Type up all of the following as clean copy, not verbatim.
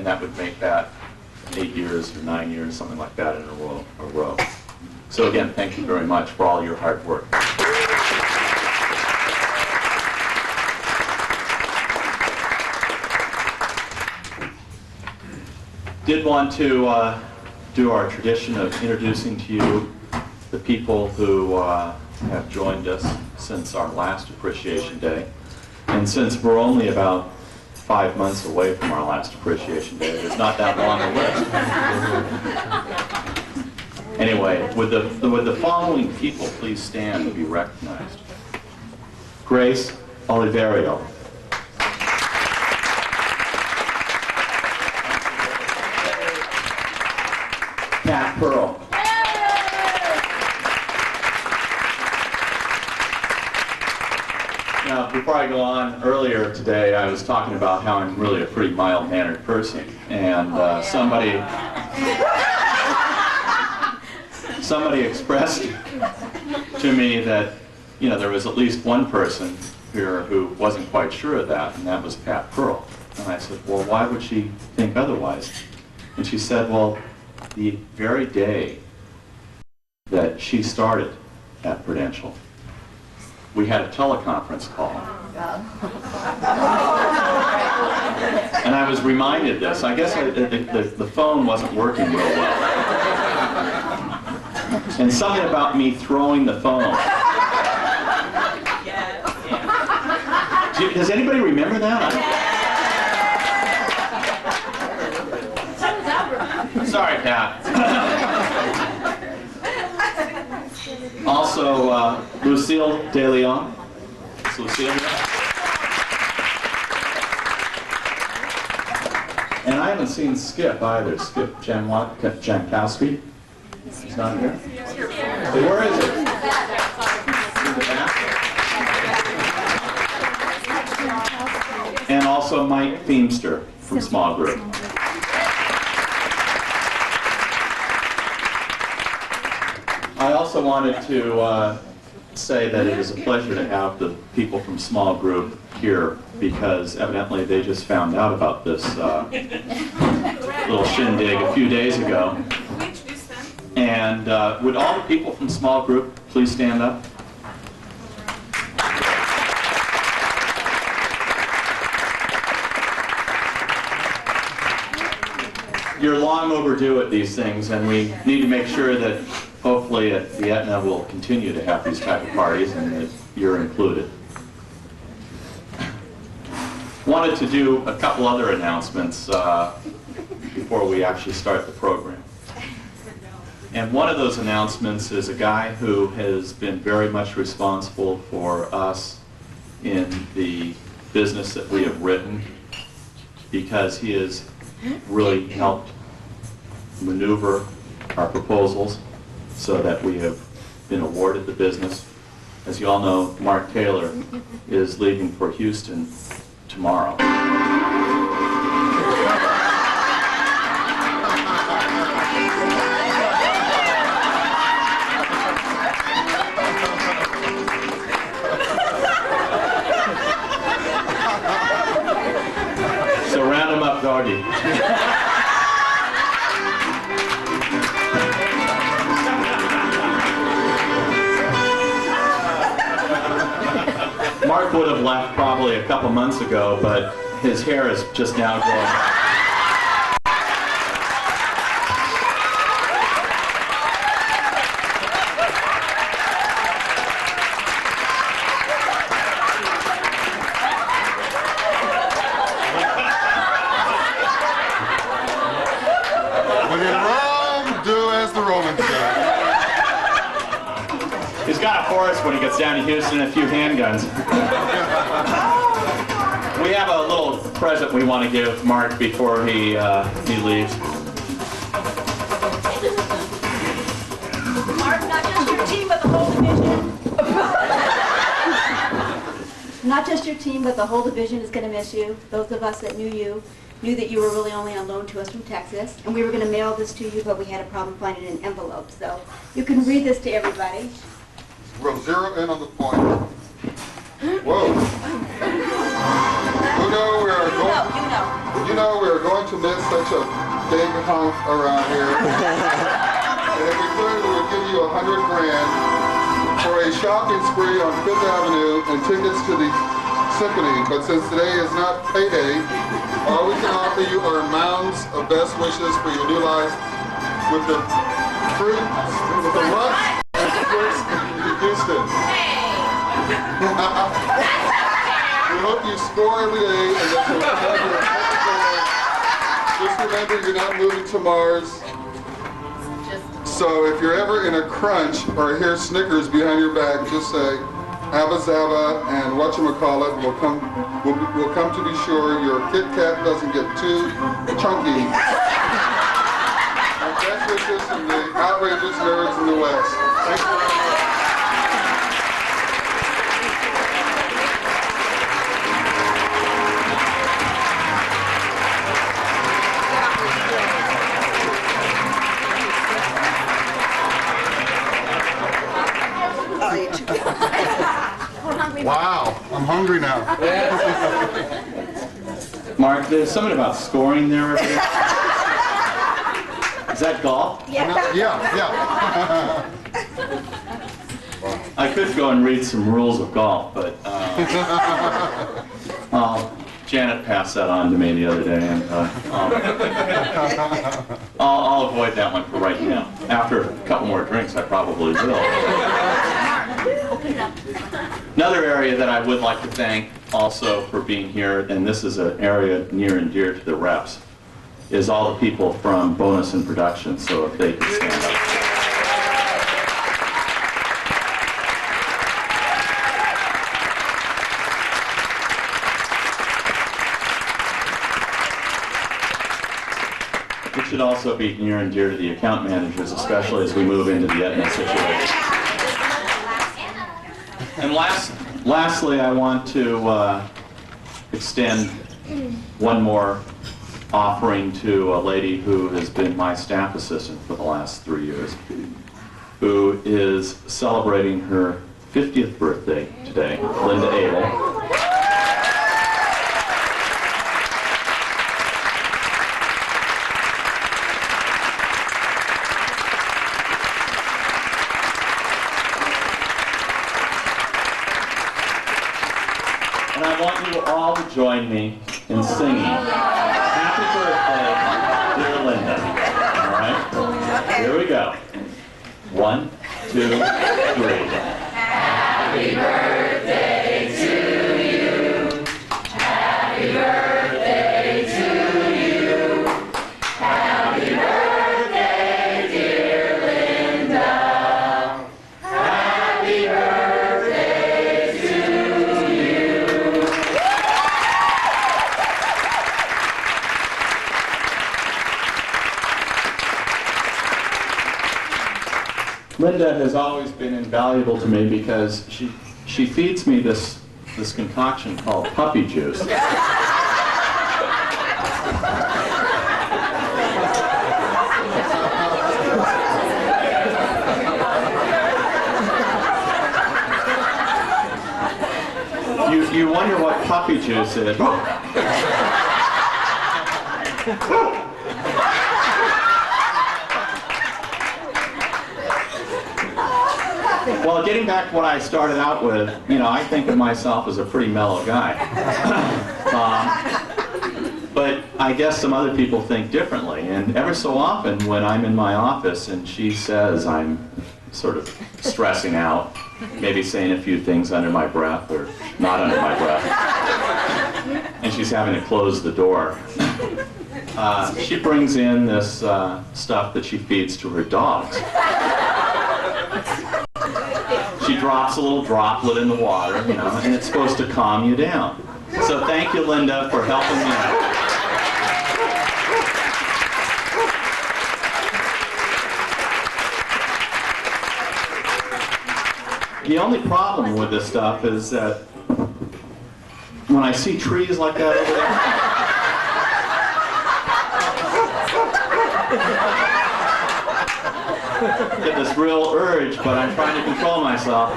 that would make that 8 years or 9 years, something like that in a row. So again, thank you very much for all your hard work. Did want to do our tradition of introducing to you the people who have joined us since our last Appreciation Day. And since we're only about 5 months away from our last Appreciation Day, there's not that long a list. Anyway, would the following people please stand to be recognized? Grace Oliverio. Pat Pearl. Now, before I go on, earlier today I was talking about how I'm really a pretty mild-mannered person, and somebody expressed to me that, you know, there was at least one person here who wasn't quite sure of that, and that was Pat Pearl. And I said, well, why would she think otherwise? And she said, well, the very day that she started at Prudential, we had a teleconference call. And I was reminded this. I guess the phone wasn't working real well. And something about me throwing the phone. Does anybody remember that? Sorry, Pat. Also, Lucille De Leon. It's Lucille here. And I haven't seen Skip either. Skip Jankowski. He's not here. So where is he? In the back. And also Mike Feemster from Small Group. I also wanted to say that it is a pleasure to have the people from Small Group here, because evidently they just found out about this little shindig a few days ago. And would all the people from Small Group please stand up? You're long overdue at these things, and we need to make sure that hopefully at the Aetna we'll continue to have these type of parties, and that you're included. Wanted to do a couple other announcements before we actually start the program. And one of those announcements is a guy who has been very much responsible for us in the business that we have written, because he has really helped maneuver our proposals so that we have been awarded the business. As you all know, Mark Taylor is leaving for Houston tomorrow. So round him up, doggy. Mark would have left probably a couple months ago, but his hair is just now growing. When in Rome, do as the Romans do. He's got a horse when he gets down to Houston and a few handguns. We have a little present we want to give Mark before he leaves. Mark, not just your team, but the whole division. Not just your team, but the whole division is going to miss you. Those of us that knew you knew that you were really only on loan to us from Texas, and we were going to mail this to you, but we had a problem finding an envelope. So you can read this to everybody. We'll zero in on the point. Whoa. You know we are going. You know. You know we're going to miss such a big hunk around here. And if we could, we would give you $100 grand for a shopping spree on Fifth Avenue and tickets to the symphony. But since today is not payday, all we can offer you are mounds of best wishes for your new life with the Lux and Squirts in Houston. We hope you score every day and that you'll have your perfect goal. Just remember, you're not moving to Mars. So if you're ever in a crunch or hear Snickers behind your back, just say, Abba Zaba and whatchamacallit will come to be sure your Kit Kat doesn't get too chunky. And best wishes from the outrageous nerds in the West. Thanks for having me. Wow, I'm hungry now. Mark, there's something about scoring there. Is that golf? Yeah, yeah. I could go and read some rules of golf, but Janet passed that on to me the other day, and I'll avoid that one for right now. After a couple more drinks, I probably will. Another area that I would like to thank also for being here, and this is an area near and dear to the reps, is all the people from Bonus and Production, so if they could stand up. It should also be near and dear to the account managers, especially as we move into the Aetna situation. And lastly, I want to extend one more offering to a lady who has been my staff assistant for the last 3 years, who is celebrating her 50th birthday today, Linda Abel. And I want you all to join me in singing Happy Birthday, dear Linda. All right? Here we go. 1, 2, 3. Happy birthday to you. Happy birthday to you. Happy birthday, dear Linda. Happy birthday to you. Linda has always been invaluable to me because she feeds me this concoction called puppy juice. You wonder what puppy juice is. Well, getting back to what I started out with, you know, I think of myself as a pretty mellow guy. But I guess some other people think differently. And ever so often when I'm in my office and she says I'm sort of stressing out, maybe saying a few things under my breath or not under my breath, and she's having to close the door, she brings in this stuff that she feeds to her dogs. She drops a little droplet in the water, you know, and it's supposed to calm you down. So thank you, Linda, for helping me out. The only problem with this stuff is that when I see trees like that over there, I get this real urge, but I'm trying to control myself.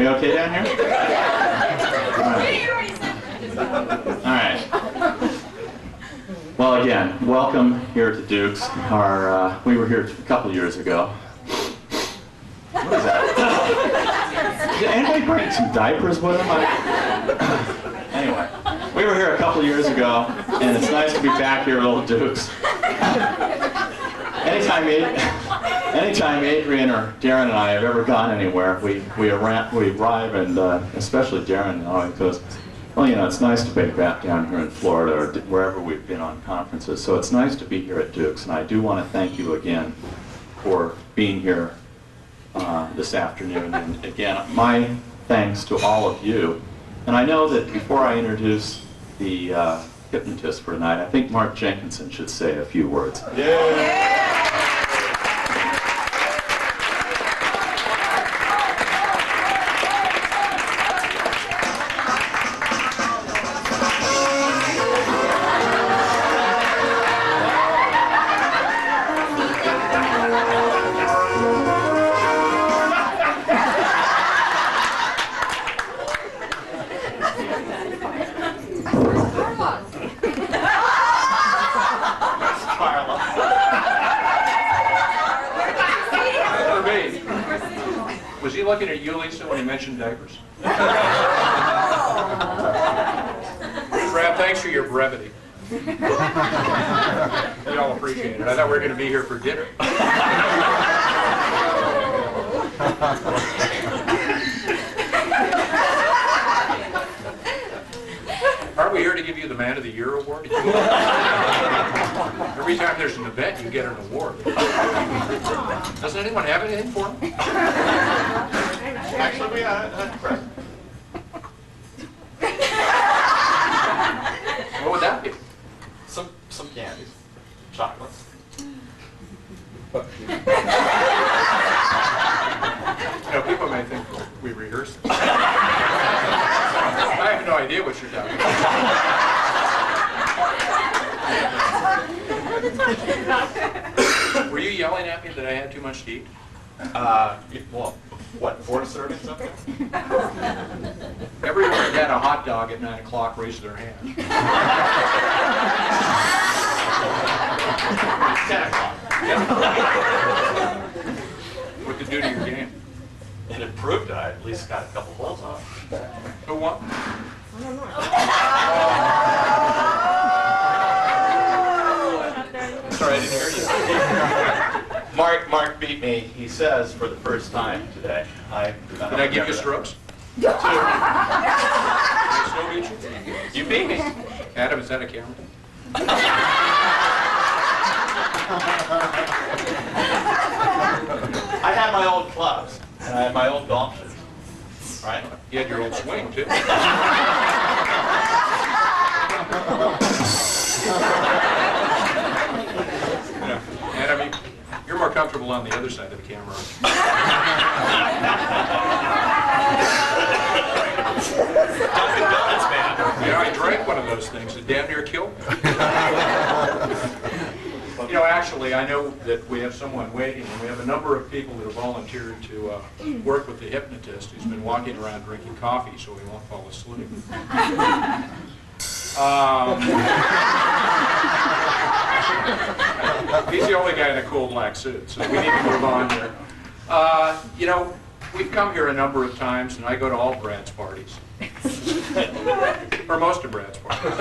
We okay down here? All right. Well, again, welcome here to Duke's. We were here a couple years ago. What is that? Did anybody bring some diapers with them? Anyway, we were here a couple years ago, and it's nice to be back here at Old Duke's. Anytime Adrian or Darren and I have ever gone anywhere, we arrive, and especially Darren always goes, well, you know, it's nice to be back down here in Florida or wherever we've been on conferences. So it's nice to be here at Duke's, and I do want to thank you again for being here this afternoon. And again, my thanks to all of you. And I know that before I introduce the hypnotist for tonight, I think Mark Jenkinson should say a few words. Yeah. Was he looking at you, Lisa, when he mentioned diapers? Brad, thanks for your brevity. We all appreciate it. I thought we were going to be here for dinner. Aren't we here to give you the Man of the Year award? Every time there's an event, you get an award. Doesn't anyone have anything for him? Actually, we had a present. What would that be? Some candies, chocolates. You know, people may think we rehearse this. I have no idea what you're talking about. Were you yelling at me that I had too much to eat? Well, what, 4 servings up there? Everyone that had a hot dog at 9 o'clock raised their hand. 10 o'clock. What to do to your game? It improved. I at least got a couple holes on it. Who won? Sorry, I didn't hear you. Mark beat me, he says, for the first time today. Did I give you strokes? Two. I still beat you? You beat me. Adam, is that a camera? I had my old clubs, and I had my old golf shoes. Right? You had your old swing, too. Adam, you're more comfortable on the other side of the camera. Dunkin' Donuts, man. You know, I drank one of those things. It damn near killed me. You know, actually, I know that we have someone waiting, and we have a number of people that have volunteered to work with the hypnotist who's been walking around drinking coffee so he won't fall asleep. He's the only guy in a cool black suit, so we need to move on here. You know, we've come here a number of times, and I go to all Brad's parties. Or most of Brad's parties.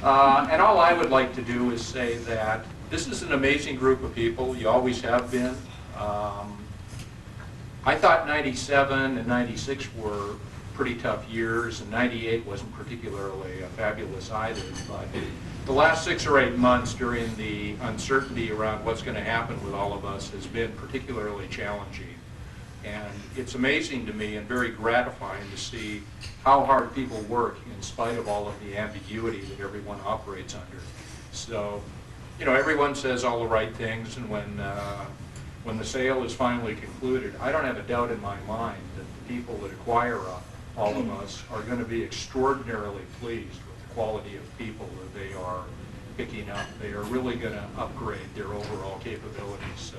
And all I would like to do is say that this is an amazing group of people. You always have been. I thought 97 and 96 were pretty tough years, and 98 wasn't particularly fabulous either. But the last 6 or 8 months during the uncertainty around what's going to happen with all of us has been particularly challenging. And it's amazing to me and very gratifying to see how hard people work in spite of all of the ambiguity that everyone operates under. So, you know, everyone says all the right things, and when the sale is finally concluded, I don't have a doubt in my mind that the people that acquire all of us are going to be extraordinarily pleased with the quality of people that they are picking up. They are really going to upgrade their overall capabilities. So,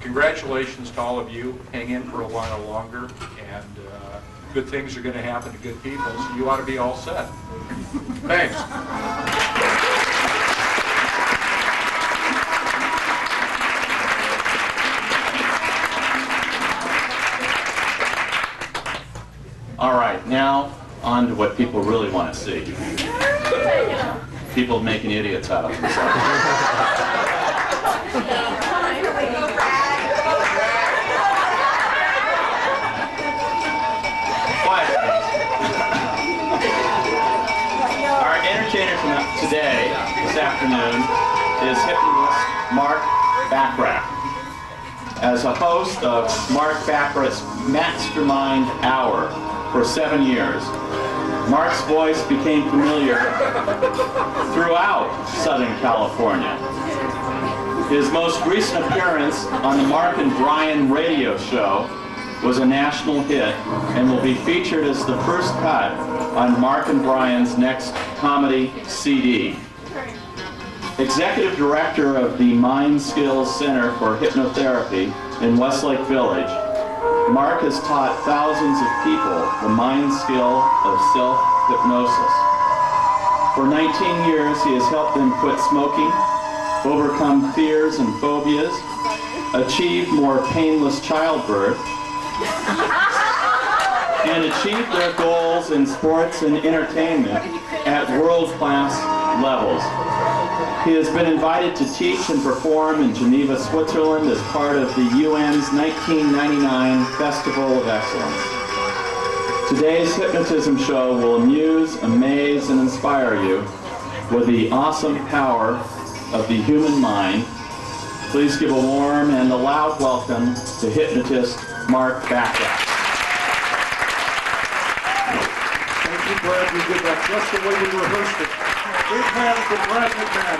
congratulations to all of you. Hang in for a while longer, and good things are going to happen to good people, so you ought to be all set. Thanks. All right, now on to what people really want to see. People making idiots out of themselves. Quiet, please. Our entertainer today, this afternoon, is hypnotist Mark Bachrach. As a host of Mark Bachrach's Mastermind Hour for 7 years, Mark's voice became familiar throughout Southern California. His most recent appearance on the Mark and Brian radio show was a national hit and will be featured as the first cut on Mark and Brian's next comedy CD. Executive Director of the Mind Skills Center for Hypnotherapy in Westlake Village, Mark has taught thousands of people the mind skill of self-hypnosis. For 19 years, he has helped them quit smoking, overcome fears and phobias, achieve more painless childbirth, and achieve their goals in sports and entertainment at world-class levels. He has been invited to teach and perform in Geneva, Switzerland as part of the UN's 1999 Festival of Excellence. Today's hypnotism show will amuse, amaze, and inspire you with the awesome power of the human mind. Please give a warm and a loud welcome to hypnotist Mark Bachrach. Thank you, Brad. We did that just the way we rehearsed it. Big hand for Brad McMahon.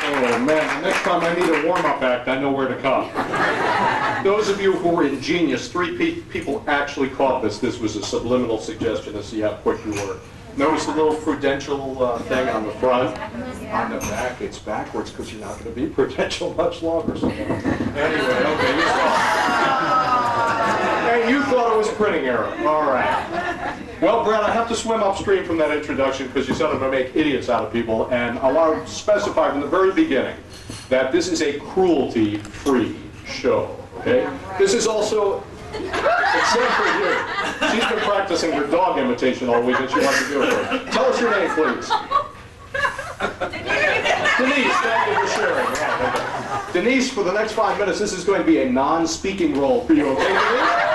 Oh man, the next time I need a warm-up act, I know where to come. Those of you who were ingenious, three people actually caught this. This was a subliminal suggestion to see how quick you were. Notice the little Prudential thing on the front. On the back, it's backwards because you're not going to be Prudential much longer. So. Anyway, okay, you saw it. And you thought it was printing error. All right. Well, Brad, I have to swim upstream from that introduction because you said I'm going to make idiots out of people, and I want to specify from the very beginning that this is a cruelty-free show. Okay? This is also, except for you, she's been practicing her dog imitation all week, and she wants to do it for her. Tell us your name, please. Denise, thank you for sharing. Yeah, okay. Denise, for the next 5 minutes, this is going to be a non-speaking role for you, okay, Denise?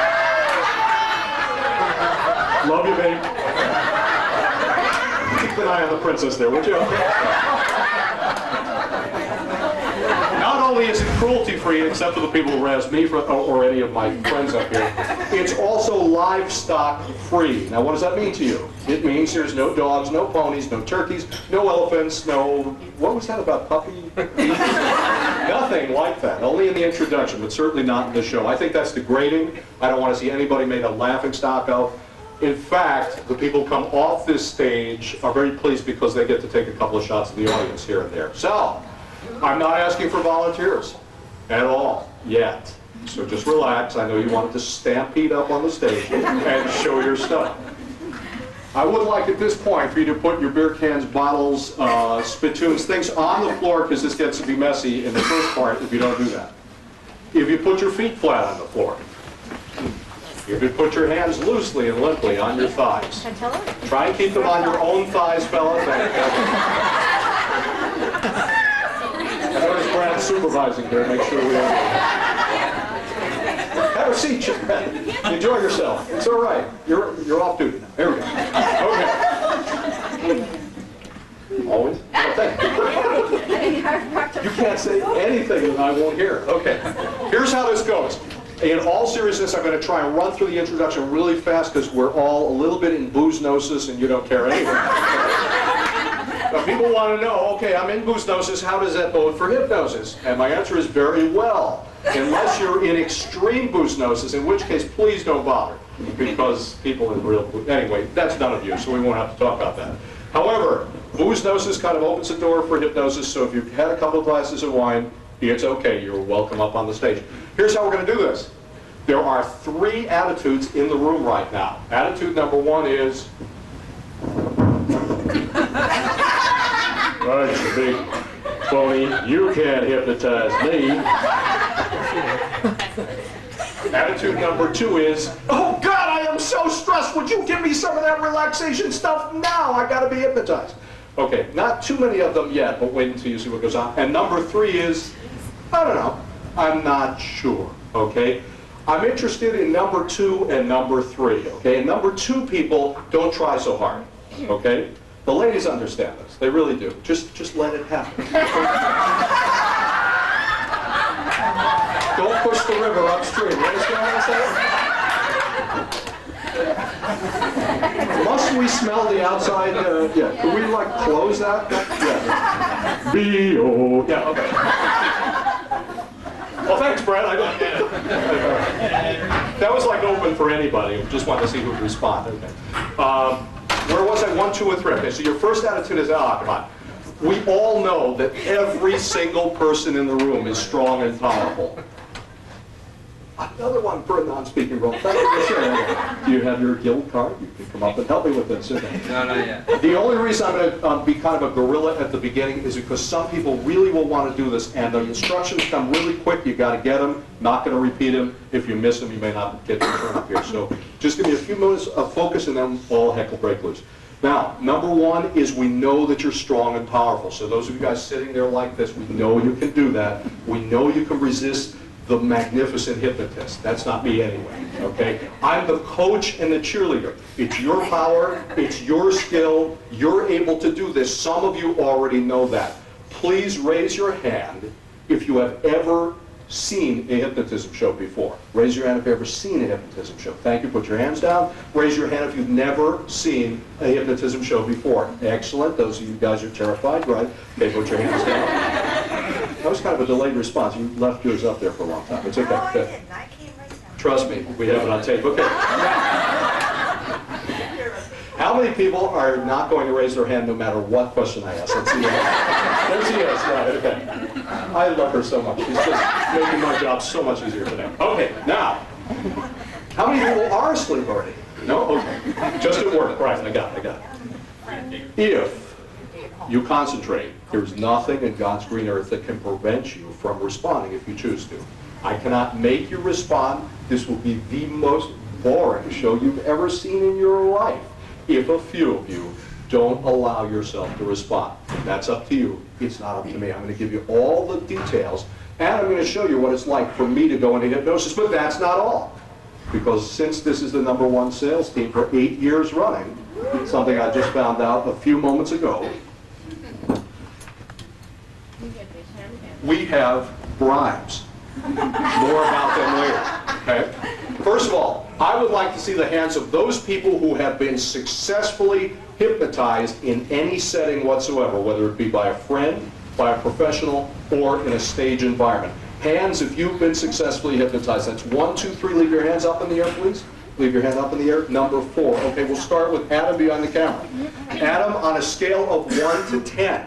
Love you, babe. Keep an eye on the princess there, would you? Not only is it cruelty-free, except for the people who asked me for, or any of my friends up here, it's also livestock-free. Now, what does that mean to you? It means there's no dogs, no ponies, no turkeys, no elephants, no... What was that about puppy? Nothing like that. Only in the introduction, but certainly not in the show. I think that's degrading. I don't want to see anybody made a laughingstock of. In fact, the people who come off this stage are very pleased because they get to take a couple of shots of the audience here and there. So, I'm not asking for volunteers at all, yet. So just relax. I know you wanted to stampede up on the stage and show your stuff. I would like at this point for you to put your beer cans, bottles, spittoons, things on the floor because this gets to be messy in the first part if you don't do that. If you put your feet flat on the floor. If you put your hands loosely and limply on your thighs. Try and keep them on your own thighs, fellas. I notice Brad's supervising here. Make sure we have a seat, Chad. Enjoy yourself. It's all right. You're off duty now. Here we go. Okay. Always? Oh, thank you. You can't say anything that I won't hear. Okay. Here's how this goes. In all seriousness, I'm going to try and run through the introduction really fast because we're all a little bit in boozenosis and you don't care anyway. But people want to know, okay, I'm in boozenosis, how does that bode for hypnosis? And my answer is very well. unless you're in extreme booznosis, in which case please don't bother, because people in real, anyway, that's none of you, so we won't have to talk about that. However, booznosis kind of opens the door for hypnosis, so if you've had a couple of glasses of wine, it's okay, you're welcome up on the stage. Here's how we're going to do this. There are 3 attitudes in the room right now. Attitude number 1 is, right, you big phony, you can't hypnotize me. Attitude number 2 is, oh God, I am so stressed, would you give me some of that relaxation stuff now? I gotta be hypnotized. Okay, not too many of them yet, but wait until you see what goes on. And number 3 is, I don't know, I'm not sure, okay? I'm interested in number 2 and number 3, okay? And number 2 people, don't try so hard, okay? The ladies understand this, they really do. Just let it happen. Don't push the river upstream. You understand what I'm saying? Must we smell the outside? Yeah. Can we like close that? Yeah. B-O. Yeah. Okay. Well, thanks, Brad. That was like open for anybody. Just wanted to see who'd respond. Okay. Where was I? 1, 2, or 3. Okay. So your first attitude is, come on. We all know that every single person in the room is strong and powerful. Another one for a non-speaking role. Do you have your guild card? You can come up and help me with this. No, not yet. The only reason I'm going to be kind of a gorilla at the beginning is because some people really will want to do this, and the instructions come really quick. You got to get them. Not going to repeat them. If you miss them, you may not get your turn up here. So just give me a few minutes of focus, and then all heck will break loose. Now, number 1 is we know that you're strong and powerful. So those of you guys sitting there like this, we know you can do that. We know you can resist the magnificent hypnotist. That's not me anyway, okay? I'm the coach and the cheerleader. It's your power, it's your skill, you're able to do this. Some of you already know that. Please raise your hand if you have ever seen a hypnotism show before. Raise your hand if you've ever seen a hypnotism show. Thank you. Put your hands down. Raise your hand if you've never seen a hypnotism show before. Excellent. Those of you guys are terrified, right? Okay, put your hands down. That was kind of a delayed response. You left yours up there for a long time. It's okay. No, I Good. didn't. I came right down. Trust me, we have it on tape. Okay. How many people are not going to raise their hand no matter what question I ask? Let's see. There she is. Right, okay. I love her so much. She's just making my job so much easier today. Okay, now, how many people are asleep already? No? Okay. Just at work. Right, I got it. If you concentrate, there's nothing in God's green earth that can prevent you from responding if you choose to. I cannot make you respond. This will be the most boring show you've ever seen in your life if a few of you don't allow yourself to respond. That's up to you. It's not up to me. I'm going to give you all the details, and I'm going to show you what it's like for me to go into hypnosis, but that's not all. Because since this is the #1 sales team for 8 years running, something I just found out a few moments ago, we have bribes. More about them later, okay? First of all, I would like to see the hands of those people who have been successfully hypnotized in any setting whatsoever, whether it be by a friend, by a professional, or in a stage environment. Hands if you've been successfully hypnotized. That's 1, 2, 3. Leave your hands up in the air, please. Leave your hand up in the air. Number 4. Okay, we'll start with Adam behind the camera. Adam, on a scale of 1 to 10,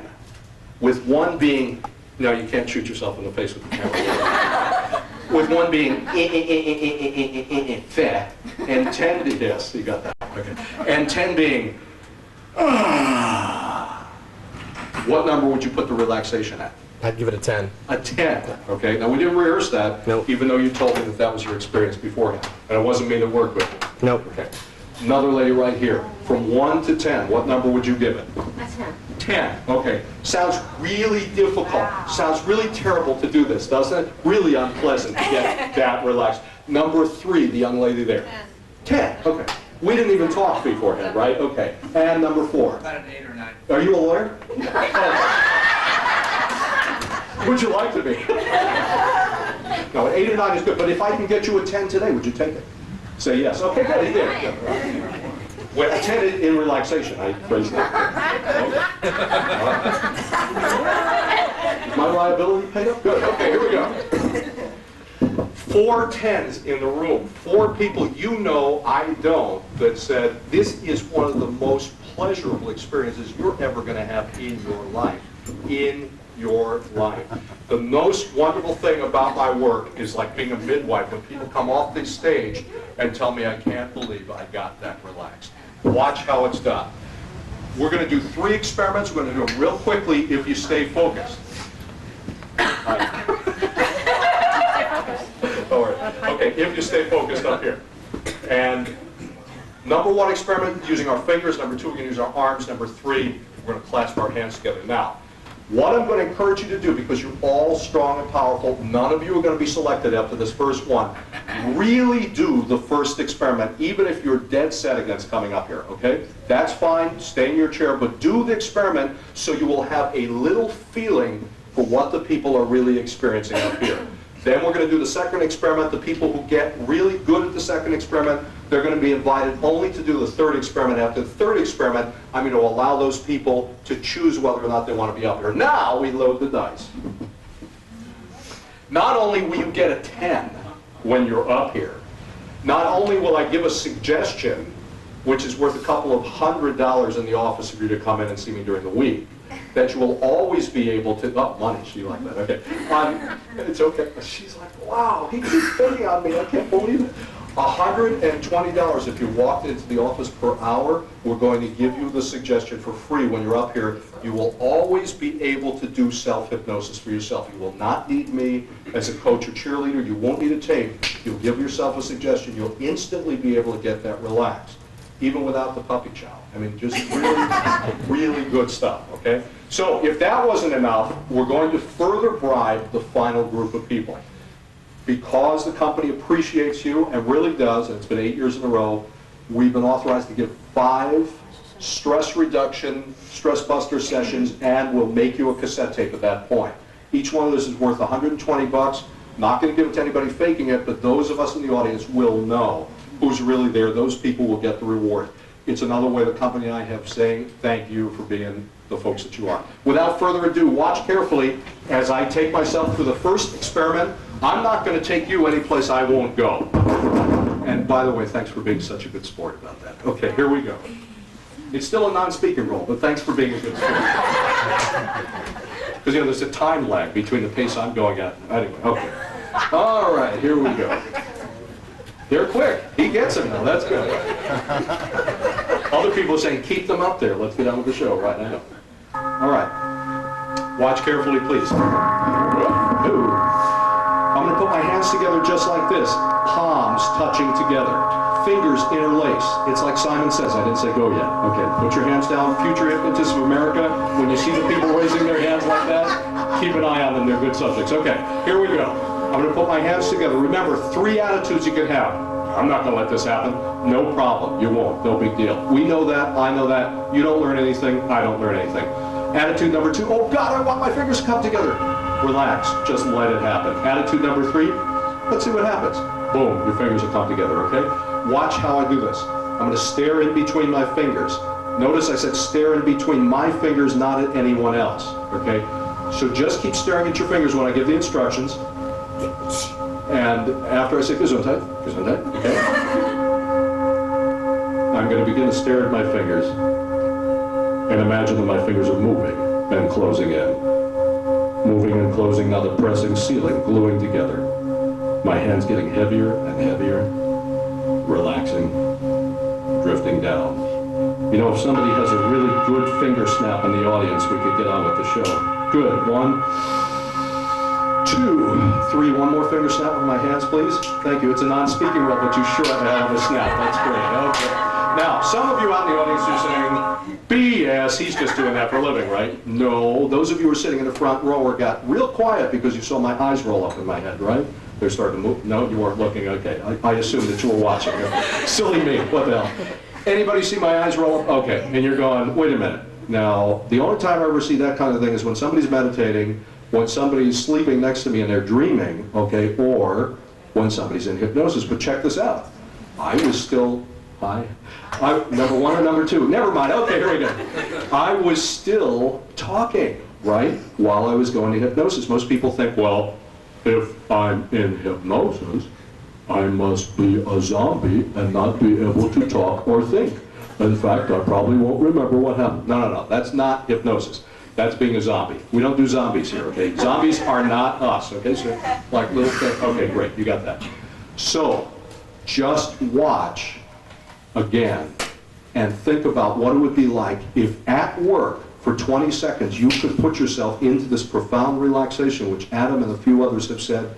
with 1 being, no, you can't shoot yourself in the face with the camera. With 1 being fat, and 10 to, yes, you got that. Okay. And 10 being, what number would you put the relaxation at? I'd give it a 10. A 10, okay? Now, we didn't rehearse that, Nope. even though you told me that that was your experience beforehand. And it wasn't me that worked with you. Nope. Okay. Another lady right here. From 1 to 10, what number would you give it? A 10. 10, okay. Sounds really difficult. Sounds really terrible to do this, doesn't it? Really unpleasant to get that relaxed. Number 3, the young lady there. 10, okay. We didn't even talk beforehand, right? Okay. And number 4. About an 8 or 9. Are you a lawyer? Oh. Would you like to be? No, an 8 or 9 is good, but if I can get you a 10 today, would you take it? Say yes. Okay, good, he did. Well, a 10 in relaxation, I phrased that. My liability paid up? Good, okay, here we go. 4 10s in the room, 4 people you know, I don't, that said, this is one of the most pleasurable experiences you're ever going to have in your life. In your life. The most wonderful thing about my work is like being a midwife when people come off this stage and tell me, I can't believe I got that relaxed. Watch how it's done. We're going to do 3 experiments. We're going to do them real quickly if you stay focused. All right. Okay, if you stay focused up here. And number 1 experiment, using our fingers. Number 2, we're going to use our arms. Number 3, we're going to clasp our hands together. Now, what I'm going to encourage you to do, because you're all strong and powerful, none of you are going to be selected after this first one, really do the first experiment, even if you're dead set against coming up here, okay? That's fine, stay in your chair, but do the experiment so you will have a little feeling for what the people are really experiencing up here. Then we're going to do the second experiment. The people who get really good at the second experiment, they're going to be invited only to do the third experiment. After the third experiment, I'm going to allow those people to choose whether or not they want to be up here. Now we load the dice. Not only will you get a 10 when you're up here, not only will I give a suggestion, which is worth a couple of $100 in the office for you to come in and see me during the week, that you will always be able to, oh, money, she like that, okay. It's okay. She's like, wow, he keeps betting on me, I can't believe it. $120 if you walked into the office per hour. We're going to give you the suggestion for free when you're up here. You will always be able to do self-hypnosis for yourself. You will not need me as a coach or cheerleader. You won't need a tape. You'll give yourself a suggestion. You'll instantly be able to get that relaxed, even without the puppy chow. I mean, just really, really good stuff, okay? So if that wasn't enough, we're going to further bribe the final group of people. Because the company appreciates you, and really does, and it's been 8 years in a row, we've been authorized to give 5 stress reduction, stress buster sessions, and we'll make you a cassette tape at that point. Each one of those is worth $120. Not going to give it to anybody faking it, but those of us in the audience will know who's really there. Those people will get the reward. It's another way the company and I have saying thank you for being the folks that you are. Without further ado, watch carefully as I take myself through the first experiment. I'm not going to take you any place I won't go. And by the way, thanks for being such a good sport about that. Okay, here we go. It's still a non-speaking role, but thanks for being a good sport. Because, you know, there's a time lag between the pace I'm going at. Anyway, okay. All right, here we go. They're quick. He gets them now. That's good. Other people are saying, keep them up there. Let's get on with the show right now. All right. Watch carefully, please. Ooh. I'm going to put my hands together just like this. Palms touching together. Fingers interlace. It's like Simon Says. I didn't say go yet. Okay. Put your hands down. Future hypnotists of America, when you see the people raising their hands like that, keep an eye on them. They're good subjects. Okay. Here we go. I'm going to put my hands together. Remember, 3 attitudes you can have. I'm not going to let this happen. No problem. You won't. No big deal. We know that. I know that. You don't learn anything. I don't learn anything. Attitude number 2. Oh, God, I want my fingers to come together. Relax. Just let it happen. Attitude number 3. Let's see what happens. Boom. Your fingers will come together, okay? Watch how I do this. I'm going to stare in between my fingers. Notice I said stare in between my fingers, not at anyone else, okay? So just keep staring at your fingers when I give the instructions. And after I say Gesundheit, okay? I'm going to begin to stare at my fingers and imagine that my fingers are moving and closing in. Moving and closing, now the pressing, sealing, gluing together. My hands getting heavier and heavier, relaxing, drifting down. You know, if somebody has a really good finger snap in the audience, we could get on with the show. Good. 1, 2, 3. One more finger snap with my hands, please. Thank you. It's a non-speaking role, but you sure have a snap. That's great. Okay. Now, some of you out in the audience are saying, BS, he's just doing that for a living, right? No. Those of you who are sitting in the front row got real quiet because you saw my eyes roll up in my head, right? They're starting to move. No, you weren't looking. Okay. I assumed that you were watching. Silly me. What the hell? Anybody see my eyes roll up? Okay. And you're going, wait a minute. Now, the only time I ever see that kind of thing is when somebody's meditating, when somebody's sleeping next to me and they're dreaming, okay, or when somebody's in hypnosis. But check this out. I was still, number 1 or number 2? Never mind. Okay, here we go. I was still talking, right, while I was going to hypnosis. Most people think, well, if I'm in hypnosis, I must be a zombie and not be able to talk or think. In fact, I probably won't remember what happened. No, no, no, that's not hypnosis. That's being a zombie. We don't do zombies here, okay? Zombies are not us, okay? So, like little things. Okay, great, you got that. So, just watch again and think about what it would be like if at work for 20 seconds you could put yourself into this profound relaxation, which Adam and a few others have said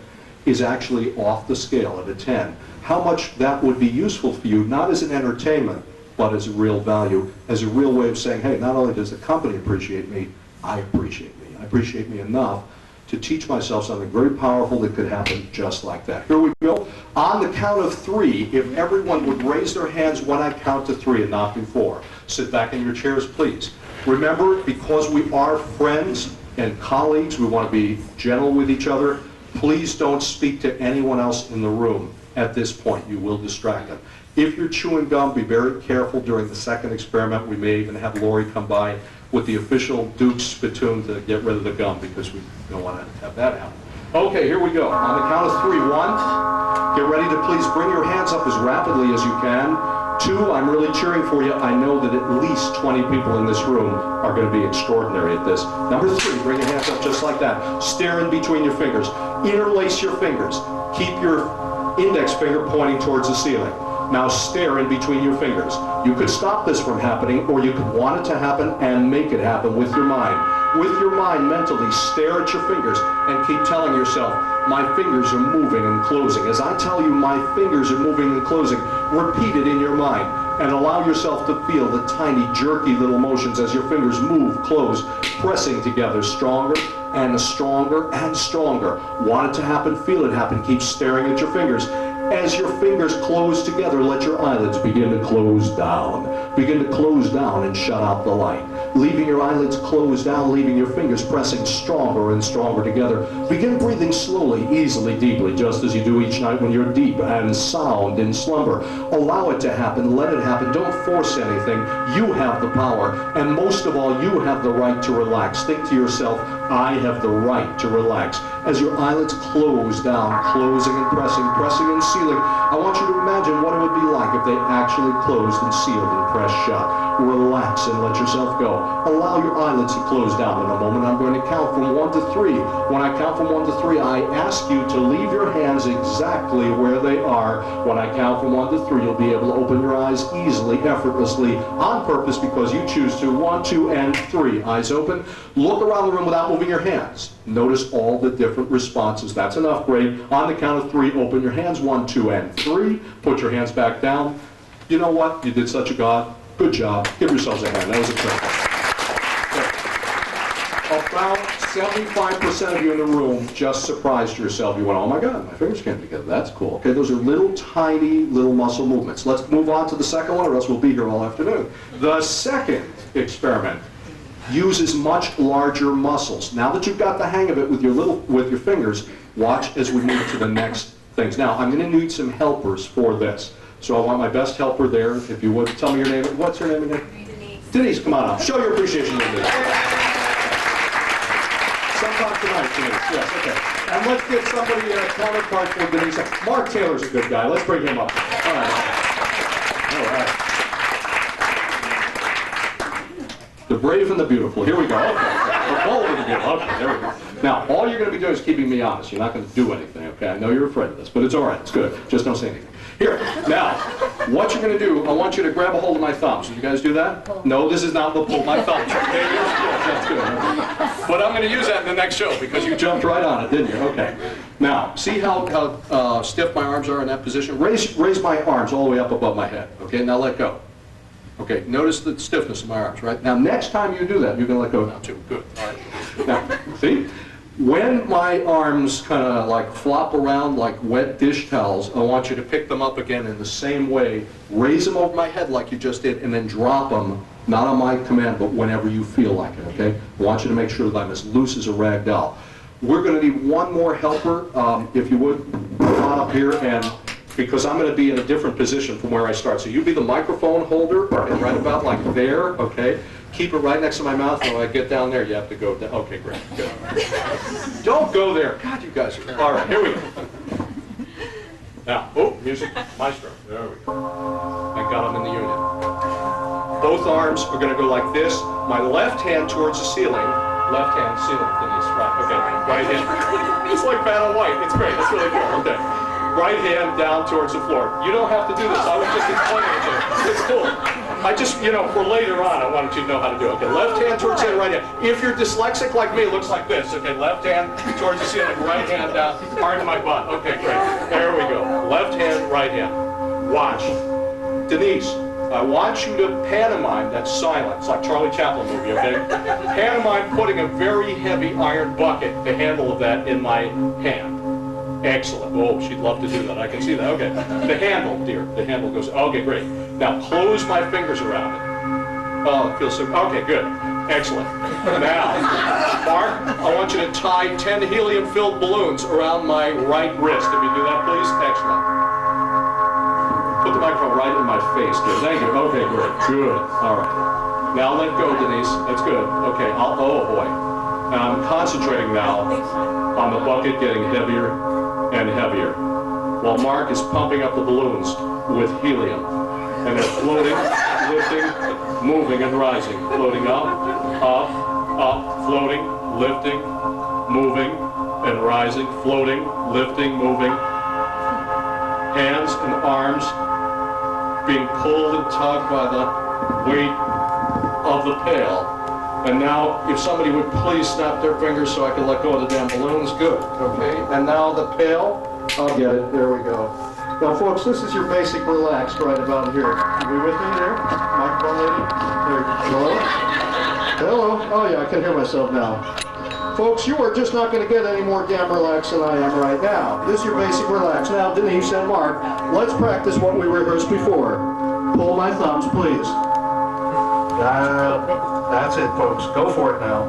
is actually off the scale at a 10. How much that would be useful for you, not as an entertainment, but as a real value, as a real way of saying, hey, not only does the company appreciate me, I appreciate me. I appreciate me enough to teach myself something very powerful that could happen just like that. Here we go. On the count of 3, if everyone would raise their hands when I count to 3 and not before. Sit back in your chairs, please. Remember, because we are friends and colleagues, we want to be gentle with each other. Please don't speak to anyone else in the room at this point. You will distract them. If you're chewing gum, be very careful during the second experiment. We may even have Lori come by with the official Duke's spittoon to get rid of the gum because we don't want to have that happen. Okay, here we go. On the count of 3, 1, get ready to please bring your hands up as rapidly as you can. 2, I'm really cheering for you. I know that at least 20 people in this room are going to be extraordinary at this. Number 3, bring your hands up just like that. Stare in between your fingers. Interlace your fingers. Keep your index finger pointing towards the ceiling. Now stare in between your fingers. You could stop this from happening, or you could want it to happen and make it happen with your mind. With your mind, mentally, stare at your fingers and keep telling yourself, my fingers are moving and closing. As I tell you, my fingers are moving and closing, repeat it in your mind and allow yourself to feel the tiny, jerky little motions as your fingers move, close, pressing together, stronger and stronger and stronger. Want it to happen, feel it happen, keep staring at your fingers. As your fingers close together, let your eyelids begin to close down. Begin to close down and shut out the light. Leaving your eyelids closed down, leaving your fingers pressing stronger and stronger together. Begin breathing slowly, easily, deeply, just as you do each night when you're deep and sound in slumber. Allow it to happen, let it happen. Don't force anything. You have the power, and most of all, you have the right to relax. Think to yourself, I have the right to relax. As your eyelids close down, closing and pressing and sealing, I want you to imagine what it would be like if they actually closed and sealed and pressed shut. Relax and let yourself go. Allow your eyelids to close down. In a moment, I'm going to count from 1 to 3. When I count from 1 to 3, I ask you to leave your hands exactly where they are. When I count from 1 to 3, you'll be able to open your eyes easily, effortlessly, on purpose because you choose to. 1, 2, and 3. Eyes open. Look around the room without moving your hands. Notice all the different responses. That's enough, great. On the count of 3, open your hands. 1, 2, and 3. Put your hands back down. You know what? You did such a good job. Give yourselves a hand. That was a terrific. About 75% of you in the room just surprised yourself. You went, oh my God, my fingers came together. That's cool. Okay, those are little tiny little muscle movements. Let's move on to the second one or else we'll be here all afternoon. The second experiment uses much larger muscles. Now that you've got the hang of it with your fingers, watch as we move to the next things. Now, I'm going to need some helpers for this. So I want my best helper there. If you would, tell me your name. What's her name again? Denise. Denise, come on up. Show your appreciation, Denise. Sometime tonight, Denise. Yes, okay. And let's get somebody a counterpart for Denise. Mark Taylor's a good guy. Let's bring him up. All right. All right. The brave and the beautiful. Here we go. Okay. The bold and the beautiful. Okay, there we go. Now, all you're going to be doing is keeping me honest. You're not going to do anything, okay? I know you're afraid of this, but it's all right. It's good. Just don't say anything. Here, now, what you're going to do, I want you to grab a hold of my thumbs. Did you guys do that? No, this is not the pull my thumbs. Okay, that's good. But I'm going to use that in the next show because you jumped right on it, didn't you? Okay. Now, see how stiff my arms are in that position? Raise my arms all the way up above my head. Okay, now let go. Okay, notice the stiffness of my arms, right? Now, next time you do that, you're going to let go now, too. Good. All right. Now, see? When my arms kind of like flop around like wet dish towels, I want you to pick them up again in the same way, raise them over my head like you just did, and then drop them, not on my command, but whenever you feel like it, okay? I want you to make sure that I'm as loose as a rag doll. We're going to need one more helper, if you would, come on up here and because I'm going to be in a different position from where I start. So you be the microphone holder, and right about like there, okay? Keep it right next to my mouth. When I get down there, you have to go down. Okay, great. Good. Don't go there. God, you guys are... All right, here we go. Now, oh, music, maestro. There we go. Thank God I'm in the union. Both arms are going to go like this. My left hand towards the ceiling. Left hand ceiling, Denise. Right. Okay. Right hand. It's like Battle White. It's great. It's really cool. Okay. Right hand down towards the floor. You don't have to do this. I was just explaining it to you. It's cool. I just, you know, for later on, I wanted you to know how to do it. Okay. Left hand towards the ceiling, right hand. If you're dyslexic like me, it looks like this. Okay. Left hand towards the ceiling, right hand down. Hard to my butt. Okay, great. There we go. Left hand, right hand. Watch. Denise, I want you to pantomime that silence, like Charlie Chaplin movie, okay? Pantomime putting a very heavy iron bucket, the handle of that, in my hand. Excellent. Oh, she'd love to do that. I can see that. Okay. The handle, dear. The handle goes, okay, great. Now close my fingers around it. Oh, it feels so, okay, good. Excellent. Now, Mark, I want you to tie 10 helium-filled balloons around my right wrist. If you do that, please. Excellent. Put the microphone right in my face, dear. Thank you. Okay, great. Good. All right. Now let go, Denise. That's good. Okay. Oh, boy. And I'm concentrating now on the bucket getting heavier and heavier, while Mark is pumping up the balloons with helium. And they're floating, lifting, moving, and rising. Floating up, floating, lifting, moving, and rising. Floating, lifting, moving. Hands and arms being pulled and tugged by the weight of the pail. And now, if somebody would please snap their fingers so I can let go of the damn balloons, good, okay? And now the pail, I'll get it, there we go. Now folks, this is your basic relaxed right about here. Are we with me there? Microphone lady? There, hello? Hello? Oh yeah, I can hear myself now. Folks, you are just not going to get any more damn relaxed than I am right now. This is your basic relax. Now, Denise and Mark, let's practice what we rehearsed before. Pull my thumbs, please. That's it, folks. Go for it now.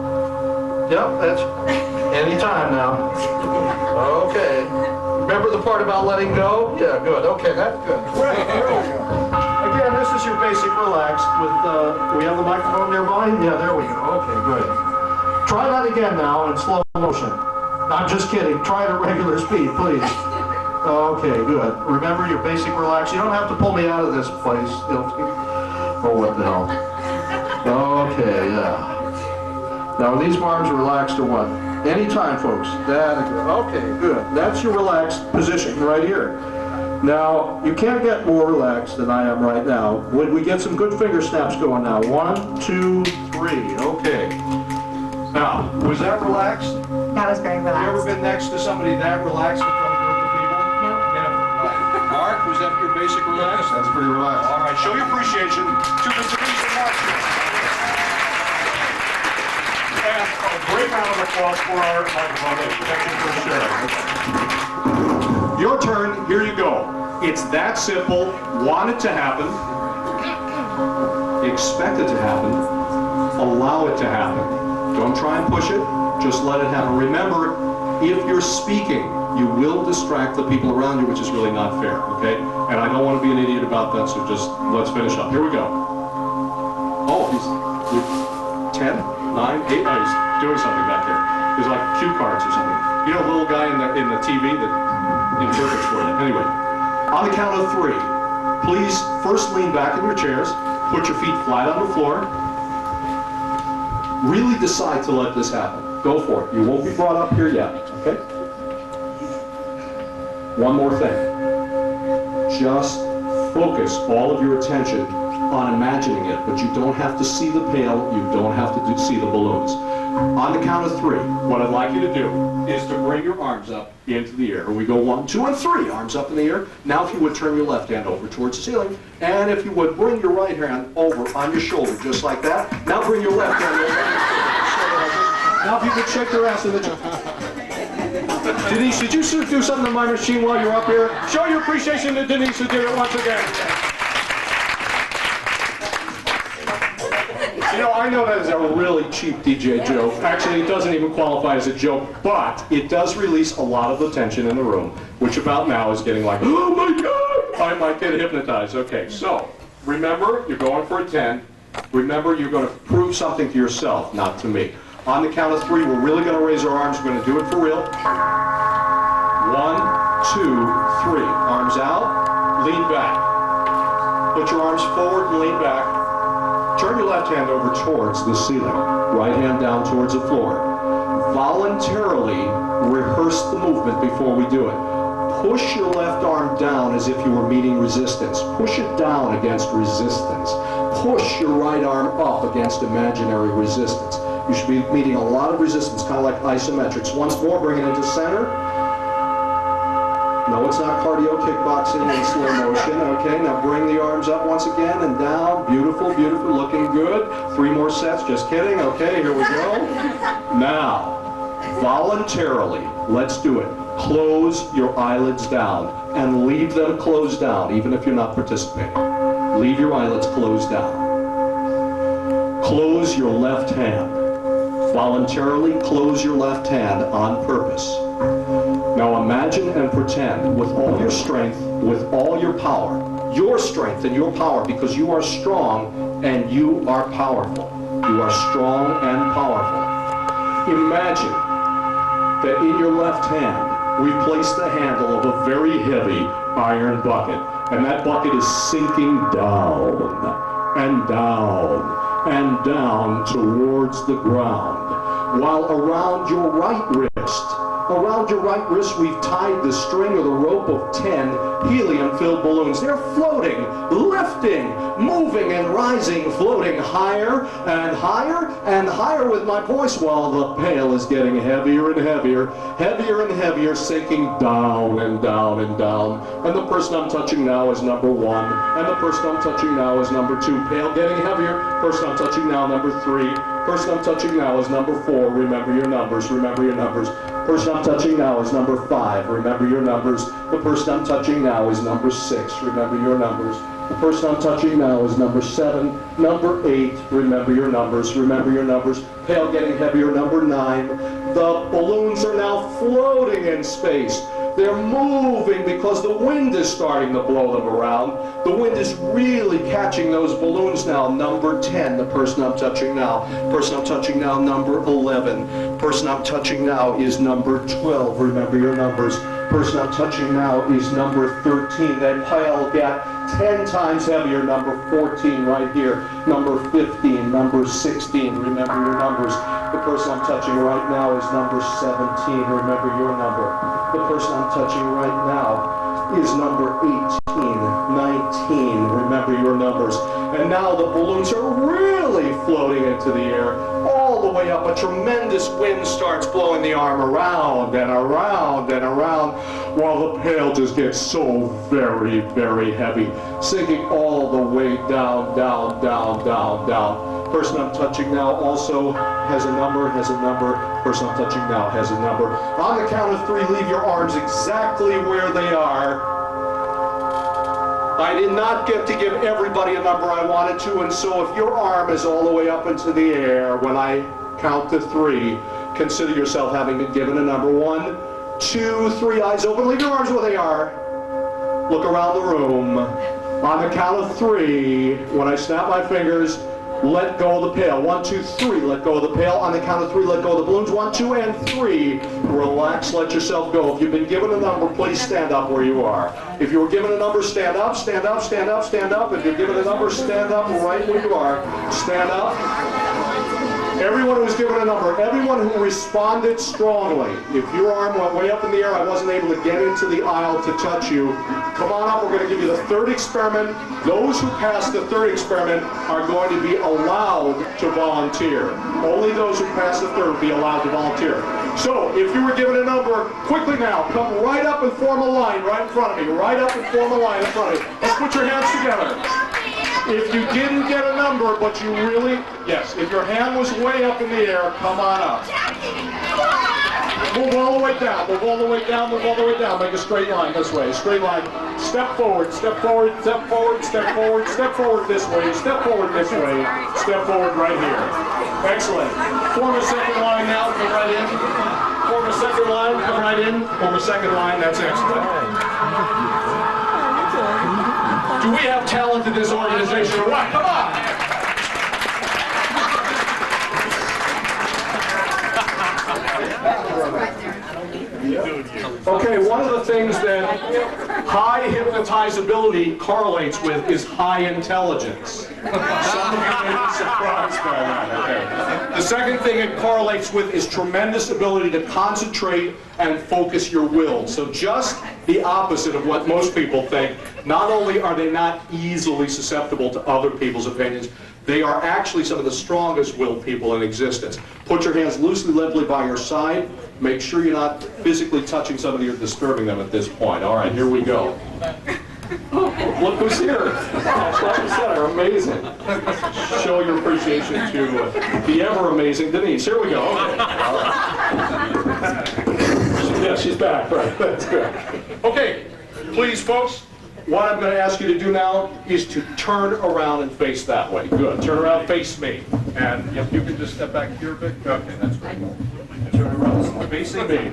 Yep, that's anytime now. Okay. Remember the part about letting go? Yeah, good. Okay, that's good. Right, here we go. Again, this is your basic relax with, do we have the microphone nearby? Yeah, there we go. Okay, good. Try that again now in slow motion. I'm just kidding. Try it at regular speed, please. Okay, good. Remember your basic relax. You don't have to pull me out of this place. Oh, what the hell. Okay, yeah. Now, are these arms relaxed or what? Anytime, folks. Okay, good. That's your relaxed position right here. Now, you can't get more relaxed than I am right now. Would we get some good finger snaps going now? 1, 2, 3. Okay. Now, was that relaxed? That was very Have you ever relaxed. been next to somebody that relaxed in front of a group of people? Nope. Never. Right. Mark, was that your basic relax? That's pretty relaxed. All right, show your appreciation to the Denise and Mark show. And a great round of applause for our microphone lady. Thank you for sharing. Your turn, here you go. It's that simple. Want it to happen. Expect it to happen. Allow it to happen. Don't try and push it. Just let it happen. Remember, if you're speaking, you will distract the people around you, which is really not fair, okay? And I don't want to be an idiot about that, so just let's finish up. Here we go. Oh, he's 10, 9, 8. Oh, he's doing something back there. He's like cue cards or something. You know, the little guy in the TV that interprets for you. Anyway, on the count of 3, please first lean back in your chairs, put your feet flat on the floor. Really decide to let this happen. Go for it. You won't be brought up here yet, okay? One more thing. Just focus all of your attention on imagining it, but you don't have to see the pail, you don't have to see the balloons. On the count of 3, what I'd like you to do is to bring your arms up into the air. We go 1, 2, and 3, arms up in the air. Now if you would turn your left hand over towards the ceiling, and if you would bring your right hand over on your shoulder, just like that. Now bring your left hand over on your shoulder. Now if you could shake your ass in the... Denise, did you do something to my machine while you're up here? Show your appreciation to Denise who did it once again. I know that is a really cheap DJ joke. Actually, it doesn't even qualify as a joke, but it does release a lot of the tension in the room, which about now is getting like, oh my God, I might get hypnotized. Okay, so remember, you're going for a 10. Remember, you're going to prove something to yourself, not to me. On the count of 3, we're really going to raise our arms. We're going to do it for real. 1, 2, 3. Arms out. Lean back. Put your arms forward and lean back. Turn your left hand over towards the ceiling. Right hand down towards the floor. Voluntarily rehearse the movement before we do it. Push your left arm down as if you were meeting resistance. Push it down against resistance. Push your right arm up against imaginary resistance. You should be meeting a lot of resistance, kind of like isometrics. Once more, bring it into center. No, it's not cardio kickboxing in slow motion. Okay, now bring the arms up once again and down. Beautiful, beautiful, looking good. 3 more sets, just kidding. Okay, here we go. Now, voluntarily, let's do it. Close your eyelids down and leave them closed down, even if you're not participating. Leave your eyelids closed down. Close your left hand. Voluntarily close your left hand on purpose. Now imagine and pretend with all your strength, with all your power, your strength and your power, because you are strong and you are powerful. You are strong and powerful. Imagine that in your left hand, we place the handle of a very heavy iron bucket, and that bucket is sinking down and down and down towards the ground, while around your right wrist, we've tied the string or the rope of 10 helium-filled balloons. They're floating, lifting, moving and rising, floating higher and higher and higher with my voice, while the pail is getting heavier and heavier, heavier and heavier, sinking down and down and down. And the person I'm touching now is number 1, and the person I'm touching now is number 2. Pail getting heavier. Person I'm touching now, number 3. Person I'm touching now is number 4. Remember your numbers. Remember your numbers. Person I'm touching now is number 5. Remember your numbers. The person I'm touching now is number 6. Remember your numbers. The person I'm touching now is number 7. Number 8. Remember your numbers. Remember your numbers. Pail getting heavier. Number 9. The balloons are now floating in space. They're moving because the wind is starting to blow them around. The wind is really catching those balloons now. Number 10, the person I'm touching now. Person I'm touching now, number 11. Person I'm touching now is number 12. Remember your numbers. Person I'm touching now is number 13. That pile got 10 times heavier. Number 14 right here. Number 15. Number 16. Remember your numbers. The person I'm touching right now is number 17. Remember your number. The person I'm touching right now is number 18, 19. Remember your numbers. And now the balloons are really floating into the air, all the way up. A tremendous wind starts blowing the arm around and around and around, while the pail just gets so very, very heavy, sinking all the way down, down, down, down, down. Person I'm touching now also has a number, Person I'm touching now has a number. On the count of 3, leave your arms exactly where they are. I did not get to give everybody a number I wanted to, and so if your arm is all the way up into the air, when I count to 3, consider yourself having been given a number. 1, 2, 3, eyes open, leave your arms where they are. Look around the room. On the count of 3, when I snap my fingers, let go of the pail. 1, 2, 3, let go of the pail. On the count of 3, let go of the balloons. 1, 2, and 3. Relax, let yourself go. If you've been given a number, please stand up where you are. If you were given a number, stand up, stand up, stand up, stand up. If you're given a number, stand up right where you are. Stand up. Everyone who was given a number, everyone who responded strongly. If your arm went way up in the air, I wasn't able to get into the aisle to touch you. Come on up, we're going to give you the 3rd experiment. Those who pass the 3rd experiment are going to be allowed to volunteer. Only those who pass the 3rd will be allowed to volunteer. So, if you were given a number, quickly now, come right up and form a line right in front of me. Right up and form a line in front of me. Let's put your hands together. If you didn't get a number, but you really, yes, if your hand was way up in the air, come on up. Move all the way down. Move all the way down. Move all the way down. Make a straight line this way. Straight line. Step forward. Step forward. Step forward. Step forward. Step forward this way. Step forward this way. Step forward right here. Excellent. Form a second line now. Come right in. Form a second line. Come right in. Form a second line. That's excellent. Do we have talent in this organization or what? Come on. Okay, one of the things that high hypnotizability correlates with is high intelligence. Some of you may be surprised by that. Okay. The second thing it correlates with is tremendous ability to concentrate and focus your will. So just the opposite of what most people think. Not only are they not easily susceptible to other people's opinions, they are actually some of the strongest willed people in existence. Put your hands loosely, levelly by your side. Make sure you're not physically touching somebody or disturbing them at this point. All right, here we go. Look who's here. Like I said, they're amazing. Show your appreciation to the ever-amazing Denise. Here we go. Okay. All right. Yeah, she's back. Right, that's good. Okay, please, folks. What I'm going to ask you to do now is to turn around and face that way. Good. Turn around, face me. And if you can just step back here a bit. Okay, that's great. Turn around, facing me.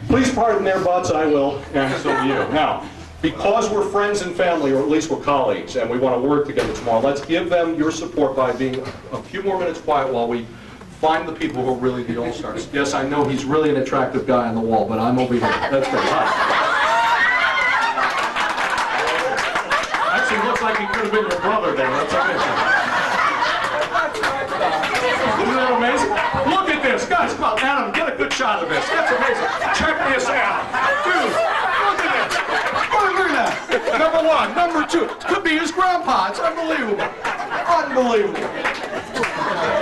Please pardon their butts, I will, and so will you. Now, because we're friends and family, or at least we're colleagues, and we want to work together tomorrow, let's give them your support by being a few more minutes quiet while we find the people who are really the all-stars. Yes, I know he's really an attractive guy on the wall, but I'm over here. That's great. Hi. Actually, looks like he could have been your brother there. That's amazing. Isn't that amazing? Look at this. Guys, come on. Adam, get a good shot of this. That's amazing. Check this out. Dude, look at this. Look at that. Number one. Number two. Could be his grandpa. It's unbelievable. Unbelievable.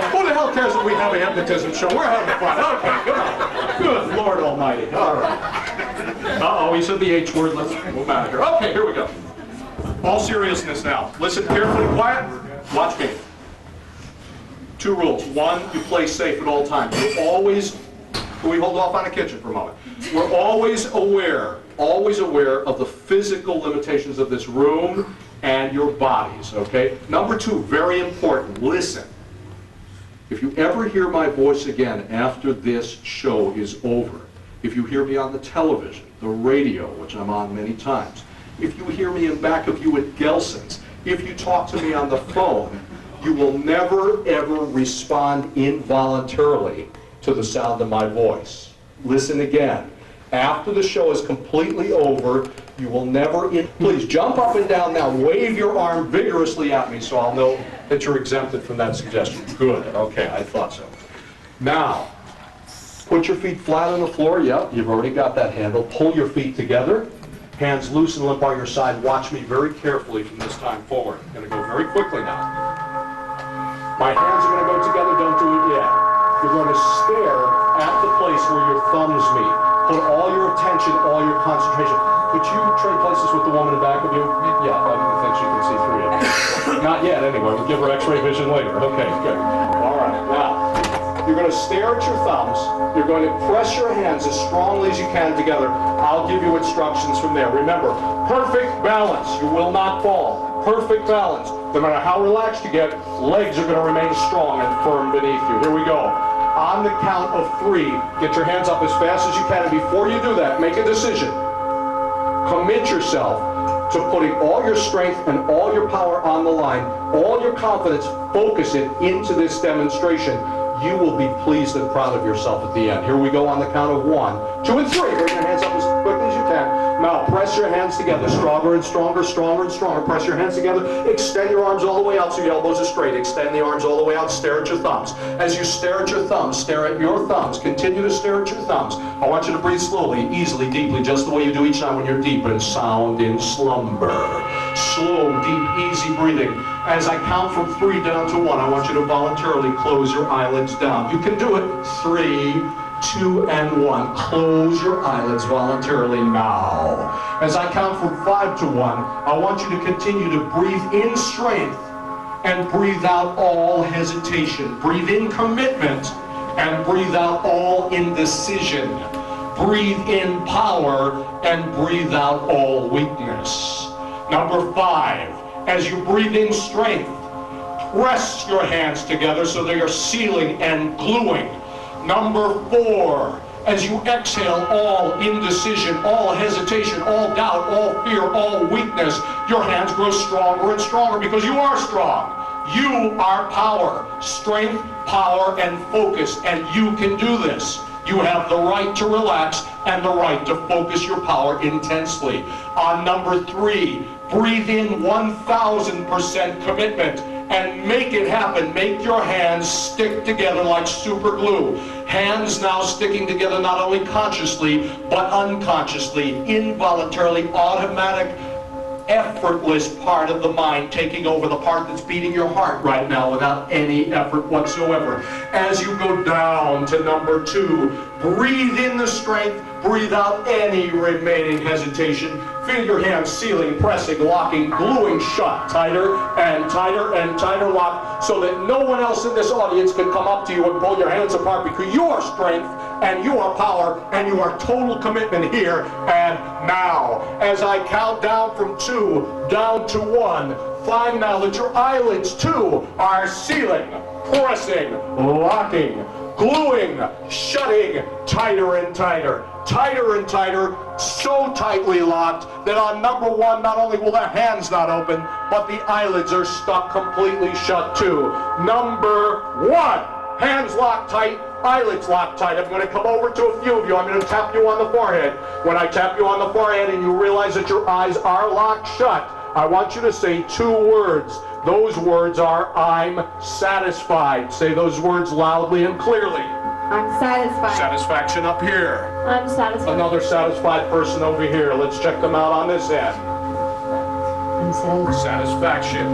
Who the hell cares if we have a hypnotism show? We're having fun. Okay, come on. Good Lord Almighty. All right. Uh-oh, he said the H word. Let's move out of here. Okay, here we go. All seriousness now. Listen carefully, quiet. Watch me. Two rules. One, you play safe at all times. You're always, can we hold off on the kitchen for a moment? We're always aware of the physical limitations of this room and your bodies, okay? Number two, very important, listen. If you ever hear my voice again after this show is over, if you hear me on the television, the radio, which I'm on many times, if you hear me in back of you at Gelson's, if you talk to me on the phone, you will never, ever respond involuntarily to the sound of my voice. Listen again. After the show is completely over, you will never, please jump up and down now, wave your arm vigorously at me so I'll know that you're exempted from that suggestion. Good, okay, I thought so. Now, put your feet flat on the floor. Yep, you've already got that handle. Pull your feet together. Hands loose and limp by your side. Watch me very carefully from this time forward. I'm going to go very quickly now. My hands are going to go together. Don't do it yet. You're going to stare at the place where your thumbs meet. Put all your attention, all your concentration. Could you trade places with the woman in back of you? Yeah, I don't think she can see through you. Not yet, anyway. We'll give her x-ray vision later. Okay, good. All right, now, you're going to stare at your thumbs. You're going to press your hands as strongly as you can together. I'll give you instructions from there. Remember, perfect balance. You will not fall. Perfect balance. No matter how relaxed you get, legs are going to remain strong and firm beneath you. Here we go. On the count of 3, get your hands up as fast as you can. And before you do that, make a decision. Commit yourself to putting all your strength and all your power on the line, all your confidence, focus it into this demonstration. You will be pleased and proud of yourself at the end. Here we go on the count of 1, 2, and 3. Bring your hands up as quickly as you can. Now press your hands together, stronger and stronger, stronger and stronger. Press your hands together. Extend your arms all the way out so your elbows are straight. Extend the arms all the way out. Stare at your thumbs. As you stare at your thumbs, stare at your thumbs. Continue to stare at your thumbs. I want you to breathe slowly, easily, deeply, just the way you do each time when you're deep and sound in slumber. Slow, deep, easy breathing. As I count from 3 down to 1, I want you to voluntarily close your eyelids down. You can do it. 3, 2, and 1. Close your eyelids voluntarily now. As I count from 5 to 1, I want you to continue to breathe in strength and breathe out all hesitation. Breathe in commitment and breathe out all indecision. Breathe in power and breathe out all weakness. Number 5, as you breathe in strength, press your hands together so they are sealing and gluing. Number 4, as you exhale all indecision, all hesitation, all doubt, all fear, all weakness, your hands grow stronger and stronger because you are strong. You are power, strength, power, and focus, and you can do this. You have the right to relax and the right to focus your power intensely. On number 3, breathe in 1,000% commitment and make it happen. Make your hands stick together like super glue. Hands now sticking together not only consciously, but unconsciously, involuntarily, automatic, effortless part of the mind taking over the part that's beating your heart right now without any effort whatsoever. As you go down to number 2, breathe in the strength, breathe out any remaining hesitation. Feel your hands sealing, pressing, locking, gluing shut, tighter and tighter and tighter lock, so that no one else in this audience can come up to you and pull your hands apart, because you are strength and you are power and you are total commitment here and now. As I count down from 2 down to 1, find now that your eyelids too are sealing, pressing, locking, gluing, shutting, tighter and tighter, tighter and tighter, so tightly locked that on number 1, not only will the hands not open, but the eyelids are stuck completely shut too. Number 1, hands locked tight, eyelids locked tight. I'm going to come over to a few of you. I'm going to tap you on the forehead. When I tap you on the forehead and you realize that your eyes are locked shut, I want you to say 2 words. Those words are, I'm satisfied. Say those words loudly and clearly. I'm satisfied. Satisfaction up here. I'm satisfied. Another satisfied person over here. Let's check them out on this end. I'm satisfied. Satisfaction.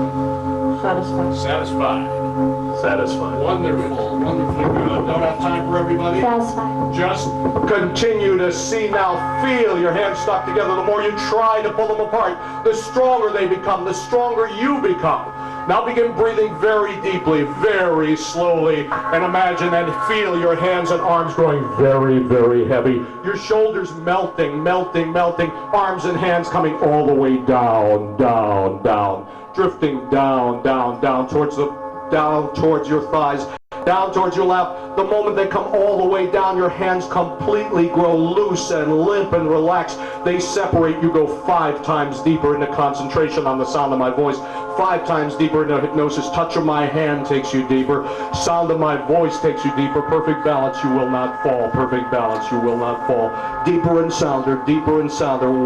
Satisfied. Satisfied. Satisfied. Wonderful. Wonderfully good. Don't have time for everybody. Satisfied. Just continue to see now, feel your hands stuck together. The more you try to pull them apart, the stronger they become, the stronger you become. Now begin breathing very deeply, very slowly, and imagine and feel your hands and arms growing very, very heavy. Your shoulders melting, melting, melting. Arms and hands coming all the way down, down, down. Drifting down, down, down towards your thighs, down towards your lap. The moment they come all the way down, your hands completely grow loose and limp and relaxed. They separate. You go 5 times deeper into concentration on the sound of my voice. 5 times deeper into hypnosis. Touch of my hand takes you deeper. Sound of my voice takes you deeper. Perfect balance, you will not fall. Perfect balance, you will not fall. Deeper and sounder,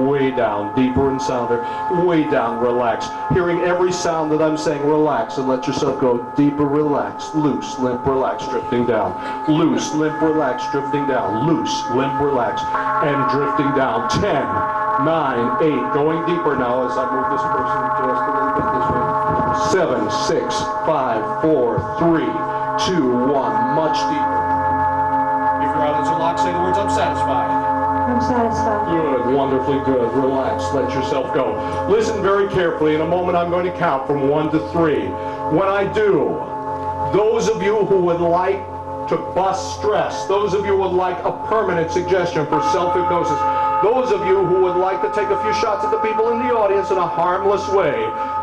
way down. Deeper and sounder, way down. Relax. Hearing every sound that I'm saying, relax and let yourself go deeper, relax, loose, limp, relax, drifting down. Loose, limp, relax, drifting down. Loose, limp, relax, and drifting down. 10, 9, 8. Going deeper now as I move this person just a little bit this way. 7, 6, 5, 4, 3, 2, 1. Much deeper. If your eyelids are locked, say the words, I'm satisfied. I'm satisfied. Good, wonderfully good. Relax, let yourself go. Listen very carefully. In a moment, I'm going to count from 1 to 3. When I do, those of you who would like to bust stress, those of you who would like a permanent suggestion for self-hypnosis, those of you who would like to take a few shots at the people in the audience in a harmless way,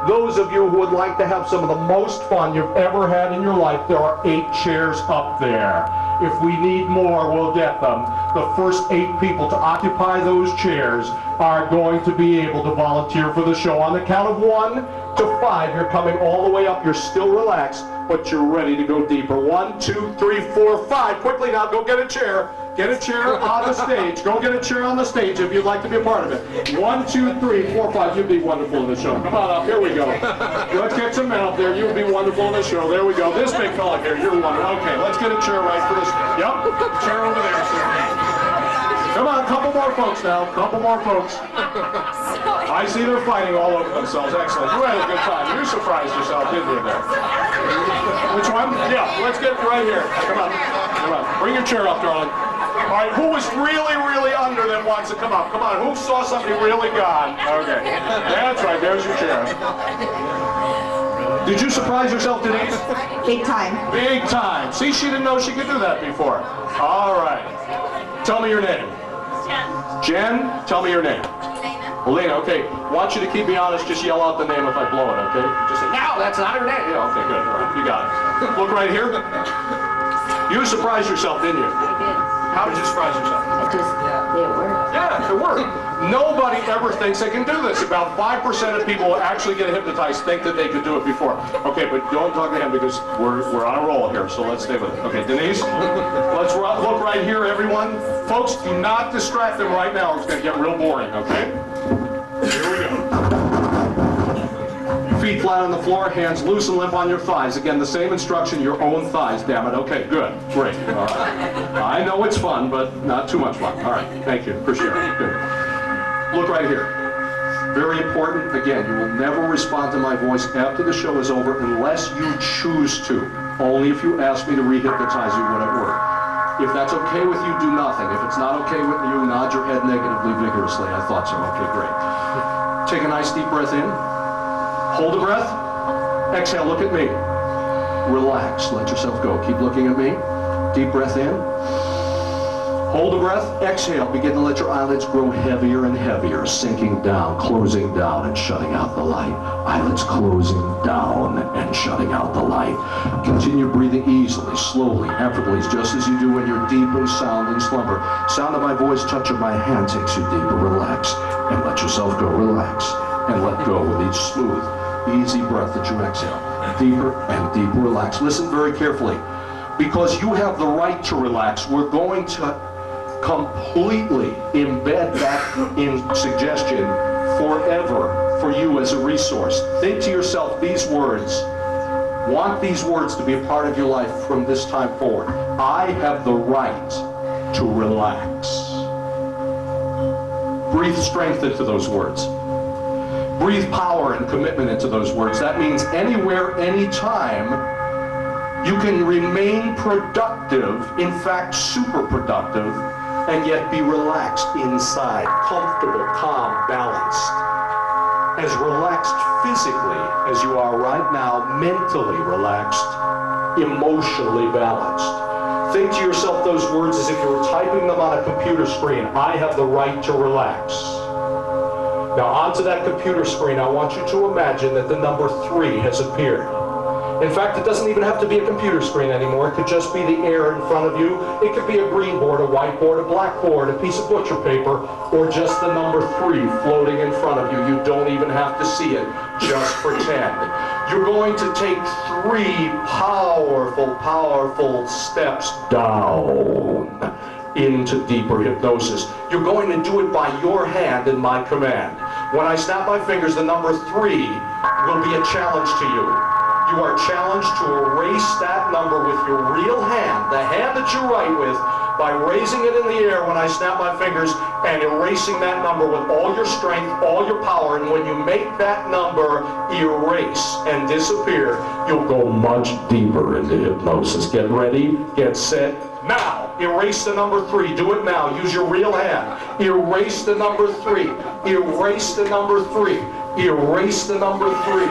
those of you who would like to have some of the most fun you've ever had in your life, there are 8 chairs up there. If we need more, we'll get them. The first 8 people to occupy those chairs are going to be able to volunteer for the show. On the count of 1 to 5, you're coming all the way up. You're still relaxed, but you're ready to go deeper. 1, 2, 3, 4, 5. Quickly now, go get a chair. Get a chair on the stage. Go get a chair on the stage if you'd like to be a part of it. 1, 2, 3, 4, 5. You'd be wonderful in the show. Come on up. Here we go. Let's get some men up there. You'd be wonderful in the show. There we go. This big fella here. You're wonderful. Okay, let's get a chair right for this. Yep. Chair over there, sir. Come on, a couple more folks now. Couple more folks. I see they're fighting all over themselves. Excellent. You had a good time. You surprised yourself, didn't you, there? Which one? Yeah, let's get right here. Come on. Come on. Bring your chair up, darling. All right, who was really, really under that wants to come up? Come on, who saw somebody really gone? Okay. That's right, there's your chair. Did you surprise yourself, Denise? Big time. Big time. See, she didn't know she could do that before. All right. Tell me your name. Jen. Jen, tell me your name. Elena, okay. Want you to keep me honest, just yell out the name if I blow it, okay? Just say, no, that's not her name. Yeah, okay, good. All right, you got it. Look right here. You surprised yourself, didn't you? I did. How did you surprise yourself? It worked. Yeah, it worked. Nobody ever thinks they can do this. About 5% of people who actually get hypnotized think that they could do it before. Okay, but don't talk to him because we're on a roll here, so let's stay with it. Okay, Denise, let's look right here, everyone. Folks, do not distract them right now. It's going to get real boring, okay? Here we go. Feet flat on the floor, hands loose and limp on your thighs. Again, the same instruction, your own thighs, damn it. Okay, good, great, all right. I know it's fun, but not too much fun. All right, thank you, appreciate it, good. Look right here. Very important, again, you will never respond to my voice after the show is over unless you choose to. Only if you ask me to re-hypnotize you would it work. If that's okay with you, do nothing. If it's not okay with you, nod your head negatively vigorously. I thought so, okay, great. Take a nice deep breath in. Hold a breath. Exhale, look at me. Relax, let yourself go. Keep looking at me. Deep breath in. Hold a breath. Exhale, begin to let your eyelids grow heavier and heavier, sinking down, closing down and shutting out the light. Eyelids closing down and shutting out the light. Continue breathing easily, slowly, effortlessly, just as you do when you're deep and sound in slumber. Sound of my voice, touch of my hand takes you deeper. Relax and let yourself go. Relax and let go with each smooth, easy breath that you exhale. Deeper and deeper, relax. Listen very carefully. Because you have the right to relax, we're going to completely embed that in suggestion forever for you as a resource. Think to yourself these words. Want these words to be a part of your life from this time forward. I have the right to relax. Breathe strength into those words. Breathe power and commitment into those words. That means anywhere, anytime, you can remain productive, in fact super productive, and yet be relaxed inside, comfortable, calm, balanced. As relaxed physically as you are right now, mentally relaxed, emotionally balanced. Think to yourself those words as if you were typing them on a computer screen. I have the right to relax. Now onto that computer screen, I want you to imagine that the number 3 has appeared. In fact, it doesn't even have to be a computer screen anymore. It could just be the air in front of you. It could be a green board, a white board, a black board, a piece of butcher paper, or just the number 3 floating in front of you. You don't even have to see it. Just pretend. You're going to take 3 powerful, powerful steps down into deeper hypnosis. You're going to do it by your hand and my command. When I snap my fingers, the number 3 will be a challenge to you. You are challenged to erase that number with your real hand, the hand that you write with, by raising it in the air when I snap my fingers and erasing that number with all your strength, all your power. And when you make that number erase and disappear, you'll go much deeper into hypnosis. Get ready, get set, now. Erase the number 3. Do it now. Use your real hand. Erase the number 3. Erase the number 3. Erase the number 3.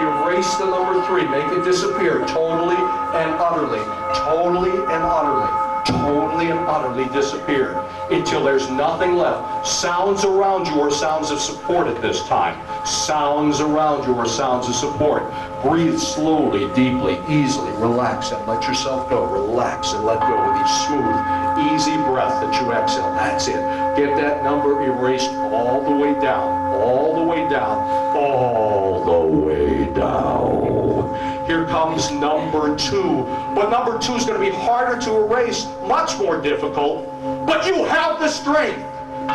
Erase the number 3. Make it disappear totally and utterly. Totally and utterly. Totally and utterly disappear until there's nothing left. Sounds around you are sounds of support at this time. Sounds around you are sounds of support. Breathe slowly, deeply, easily. Relax and let yourself go. Relax and let go with each smooth, easy breath that you exhale. That's it. Get that number erased all the way down. All the way down. All the way down. Here comes number 2. But number 2 is going to be harder to erase, much more difficult. But you have the strength.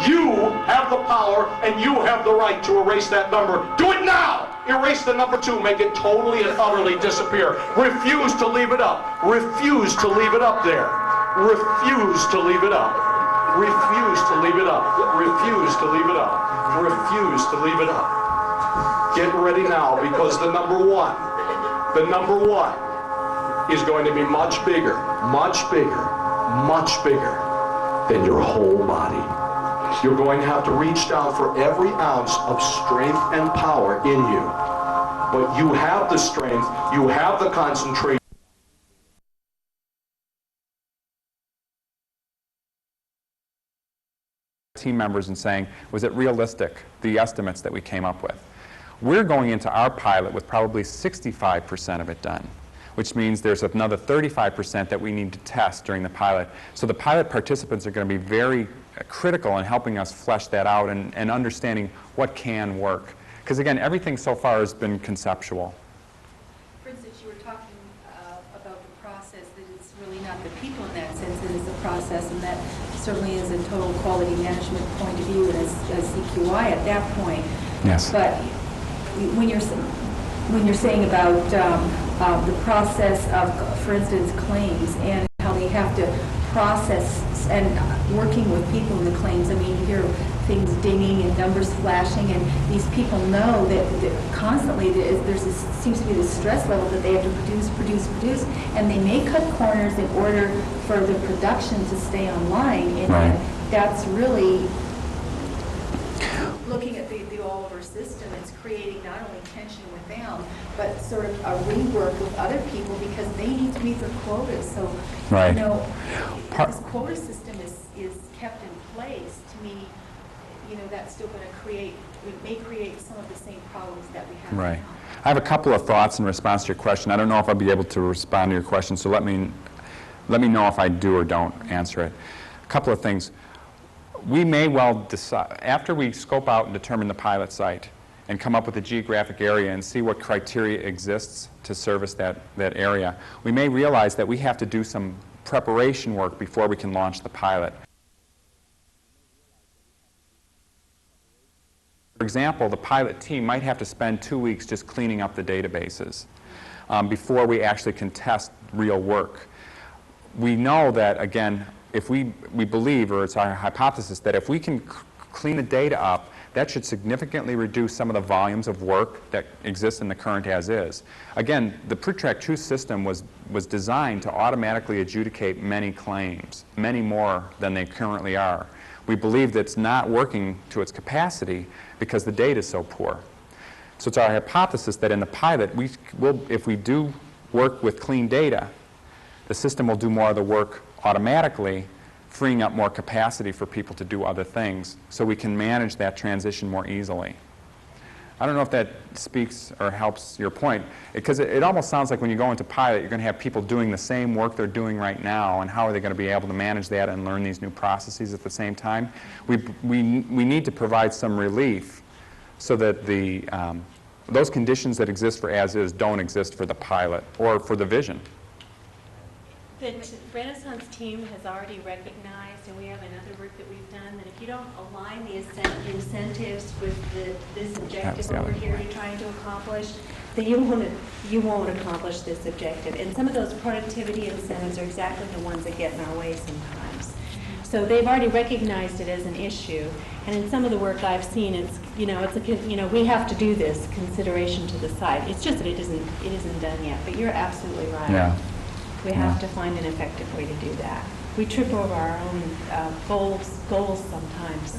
You have the power, and you have the right to erase that number. Do it now! Erase the number 2. Make it totally and utterly disappear. Refuse to leave it up. Refuse to leave it up there. Refuse to leave it up. Refuse to leave it up. Refuse to leave it up. Refuse to leave it up. Get ready now, because the number 1 is going to be much bigger than your whole body. You're going to have to reach down for every ounce of strength and power in you. but you have the strength, you have the concentration. Team members and saying, was it realistic, the estimates that we came up with? We're going into our pilot with probably 65% of it done, which means there's another 35% that we need to test during the pilot. So the pilot participants are going to be very critical in helping us flesh that out and understanding what can work. Because again, everything so far has been conceptual. For instance, you were talking about the process, that it's really not the people in that sense, it is the process, and that certainly is a total quality management point of view and as CQI at that point. Yes. But when you're saying about the process of, for instance, claims and how they have to process and working with people in the claims, I mean, you hear things dinging and numbers flashing, and these people know that constantly seems to be this stress level that they have to produce, and they may cut corners in order for the production to stay online, and Right. that's really looking at the all-over system. It's creating not only tension with them, but sort of a rework with other people because they need to meet their quotas. So, Right. you know, Part- this quota system is kept in place. To me, you know, that's still going to create, it may create some of the same problems that we have Right. now. I have a couple of thoughts in response to your question. I don't know if I'll be able to respond to your question, so let me know if I do or don't answer it. A couple of things. We may well decide, after we scope out and determine the pilot site and come up with a geographic area and see what criteria exists to service that area, we may realize that we have to do some preparation work before we can launch the pilot. For example, the pilot team might have to spend 2 weeks just cleaning up the databases before we actually can test real work. We know that, again, if we believe, or it's our hypothesis, that if we can clean the data up, that should significantly reduce some of the volumes of work that exist in the current as-is. Again, the PRUTRAC 2 system was designed to automatically adjudicate many claims, many more than they currently are. We believe that it's not working to its capacity because the data is so poor. So it's our hypothesis that in the pilot, if we do work with clean data, the system will do more of the work automatically, freeing up more capacity for people to do other things, so we can manage that transition more easily. I don't know if that speaks or helps your point, because it almost sounds like when you go into pilot, you're going to have people doing the same work they're doing right now, and how are they going to be able to manage that and learn these new processes at the same time? We need to provide some relief so that those conditions that exist for as-is don't exist for the pilot or for the vision. The Renaissance team has already recognized, and we have another work that we've done, that if you don't align the incentives with this objective over here you're trying to accomplish, then you won't accomplish this objective. And some of those productivity incentives are exactly the ones that get in our way sometimes. So they've already recognized it as an issue, and in some of the work I've seen, it's we have to do this consideration to the site. It's just that it isn't done yet. But you're absolutely right. Yeah. We have to find an effective way to do that. We trip over our own goals sometimes.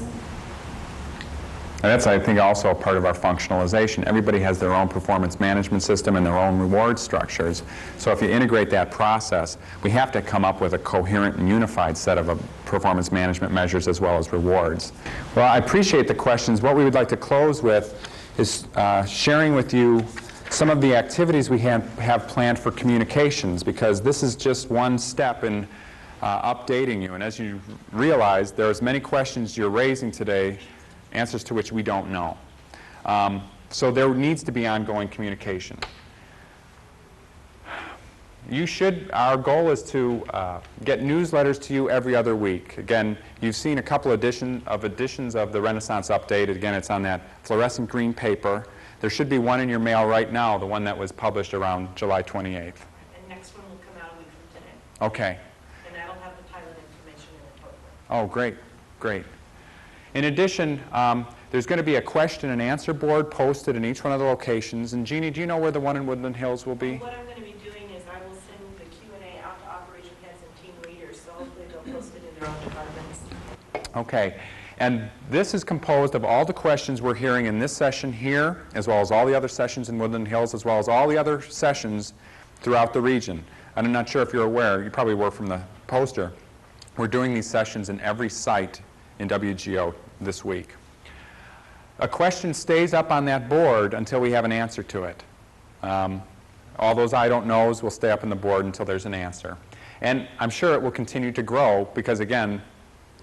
And that's, I think, also a part of our functionalization. Everybody has their own performance management system and their own reward structures. So if you integrate that process, we have to come up with a coherent and unified set of performance management measures as well as rewards. Well, I appreciate the questions. What we would like to close with is sharing with you some of the activities we have planned for communications, because this is just one step in updating you. And as you realize, there are as many questions you're raising today, answers to which we don't know. So there needs to be ongoing communication. Our goal is to get newsletters to you every other week. Again, you've seen a couple editions of the Renaissance Update. Again, it's on that fluorescent green paper. There should be one in your mail right now, the one that was published around July 28th. And next one will come out a week from today. Okay. And that'll have the pilot information in it. Oh, great, great. In addition, there's going to be a question and answer board posted in each one of the locations. And Jeannie, do you know where the one in Woodland Hills will be? What I'm going to be doing is I will send the Q&A out to operation heads and team leaders, so hopefully they'll post it in their own departments. Okay. And this is composed of all the questions we're hearing in this session here, as well as all the other sessions in Woodland Hills, as well as all the other sessions throughout the region. And I'm not sure if you're aware, you probably were from the poster, we're doing these sessions in every site in WGO this week. A question stays up on that board until we have an answer to it. All those I don't knows will stay up on the board until there's an answer. And I'm sure it will continue to grow because, again,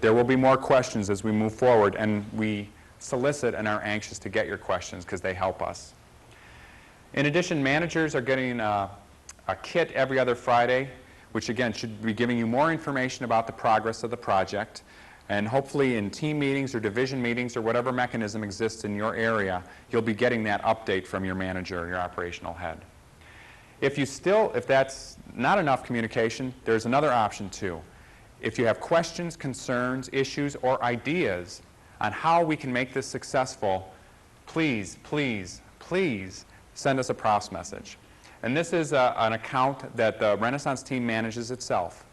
there will be more questions as we move forward, and we solicit and are anxious to get your questions because they help us. In addition, managers are getting a kit every other Friday, which again should be giving you more information about the progress of the project. And hopefully in team meetings or division meetings or whatever mechanism exists in your area, you'll be getting that update from your manager or your operational head. If that's not enough communication, there's another option too. If you have questions, concerns, issues, or ideas on how we can make this successful, please, please, please send us a props message. And this is an account that the Renaissance team manages itself.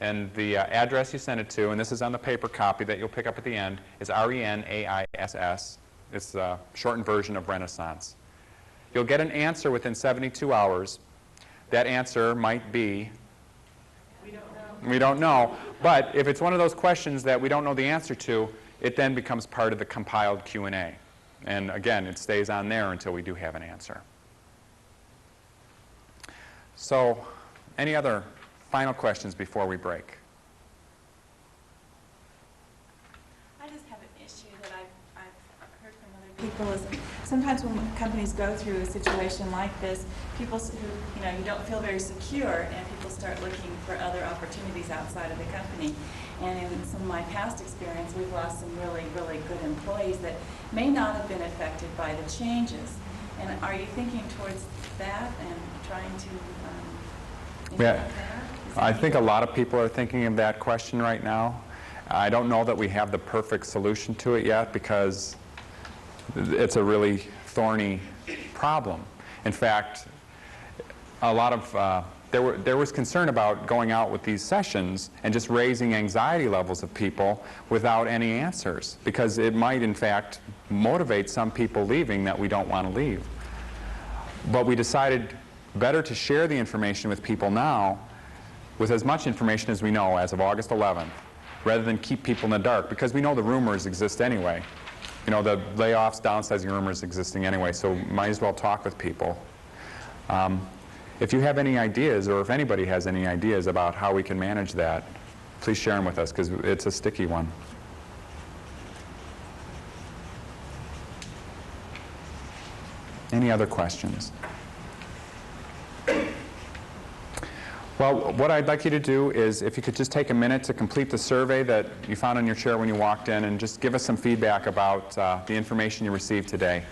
And the address you send it to, and this is on the paper copy that you'll pick up at the end, is RENAISS. It's the shortened version of Renaissance. You'll get an answer within 72 hours. That answer might be, we don't know. But if it's one of those questions that we don't know the answer to, it then becomes part of the compiled Q&A. And again, it stays on there until we do have an answer. So, any other final questions before we break? I just have an issue that I've heard from other people is sometimes when companies go through a situation like this, people who, you don't feel very secure, and people start looking for other opportunities outside of the company. And in some of my past experience, we've lost some really, really good employees that may not have been affected by the changes. And are you thinking towards that and trying to implement that? I think a lot of people are thinking of that question right now. I don't know that we have the perfect solution to it yet because it's a really thorny problem. In fact, a lot of there was concern about going out with these sessions and just raising anxiety levels of people without any answers, because it might in fact motivate some people leaving that we don't want to leave. But we decided better to share the information with people now with as much information as we know as of August 11th, rather than keep people in the dark, because we know the rumors exist anyway. The layoffs, downsizing rumors existing anyway, so might as well talk with people. If you have any ideas, or if anybody has any ideas about how we can manage that, please share them with us, because it's a sticky one. Any other questions? Well, what I'd like you to do is, if you could just take a minute to complete the survey that you found on your chair when you walked in, and just give us some feedback about the information you received today.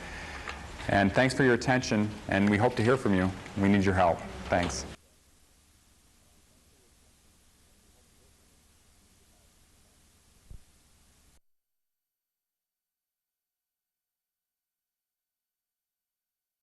And thanks for your attention, and we hope to hear from you. We need your help. Thanks.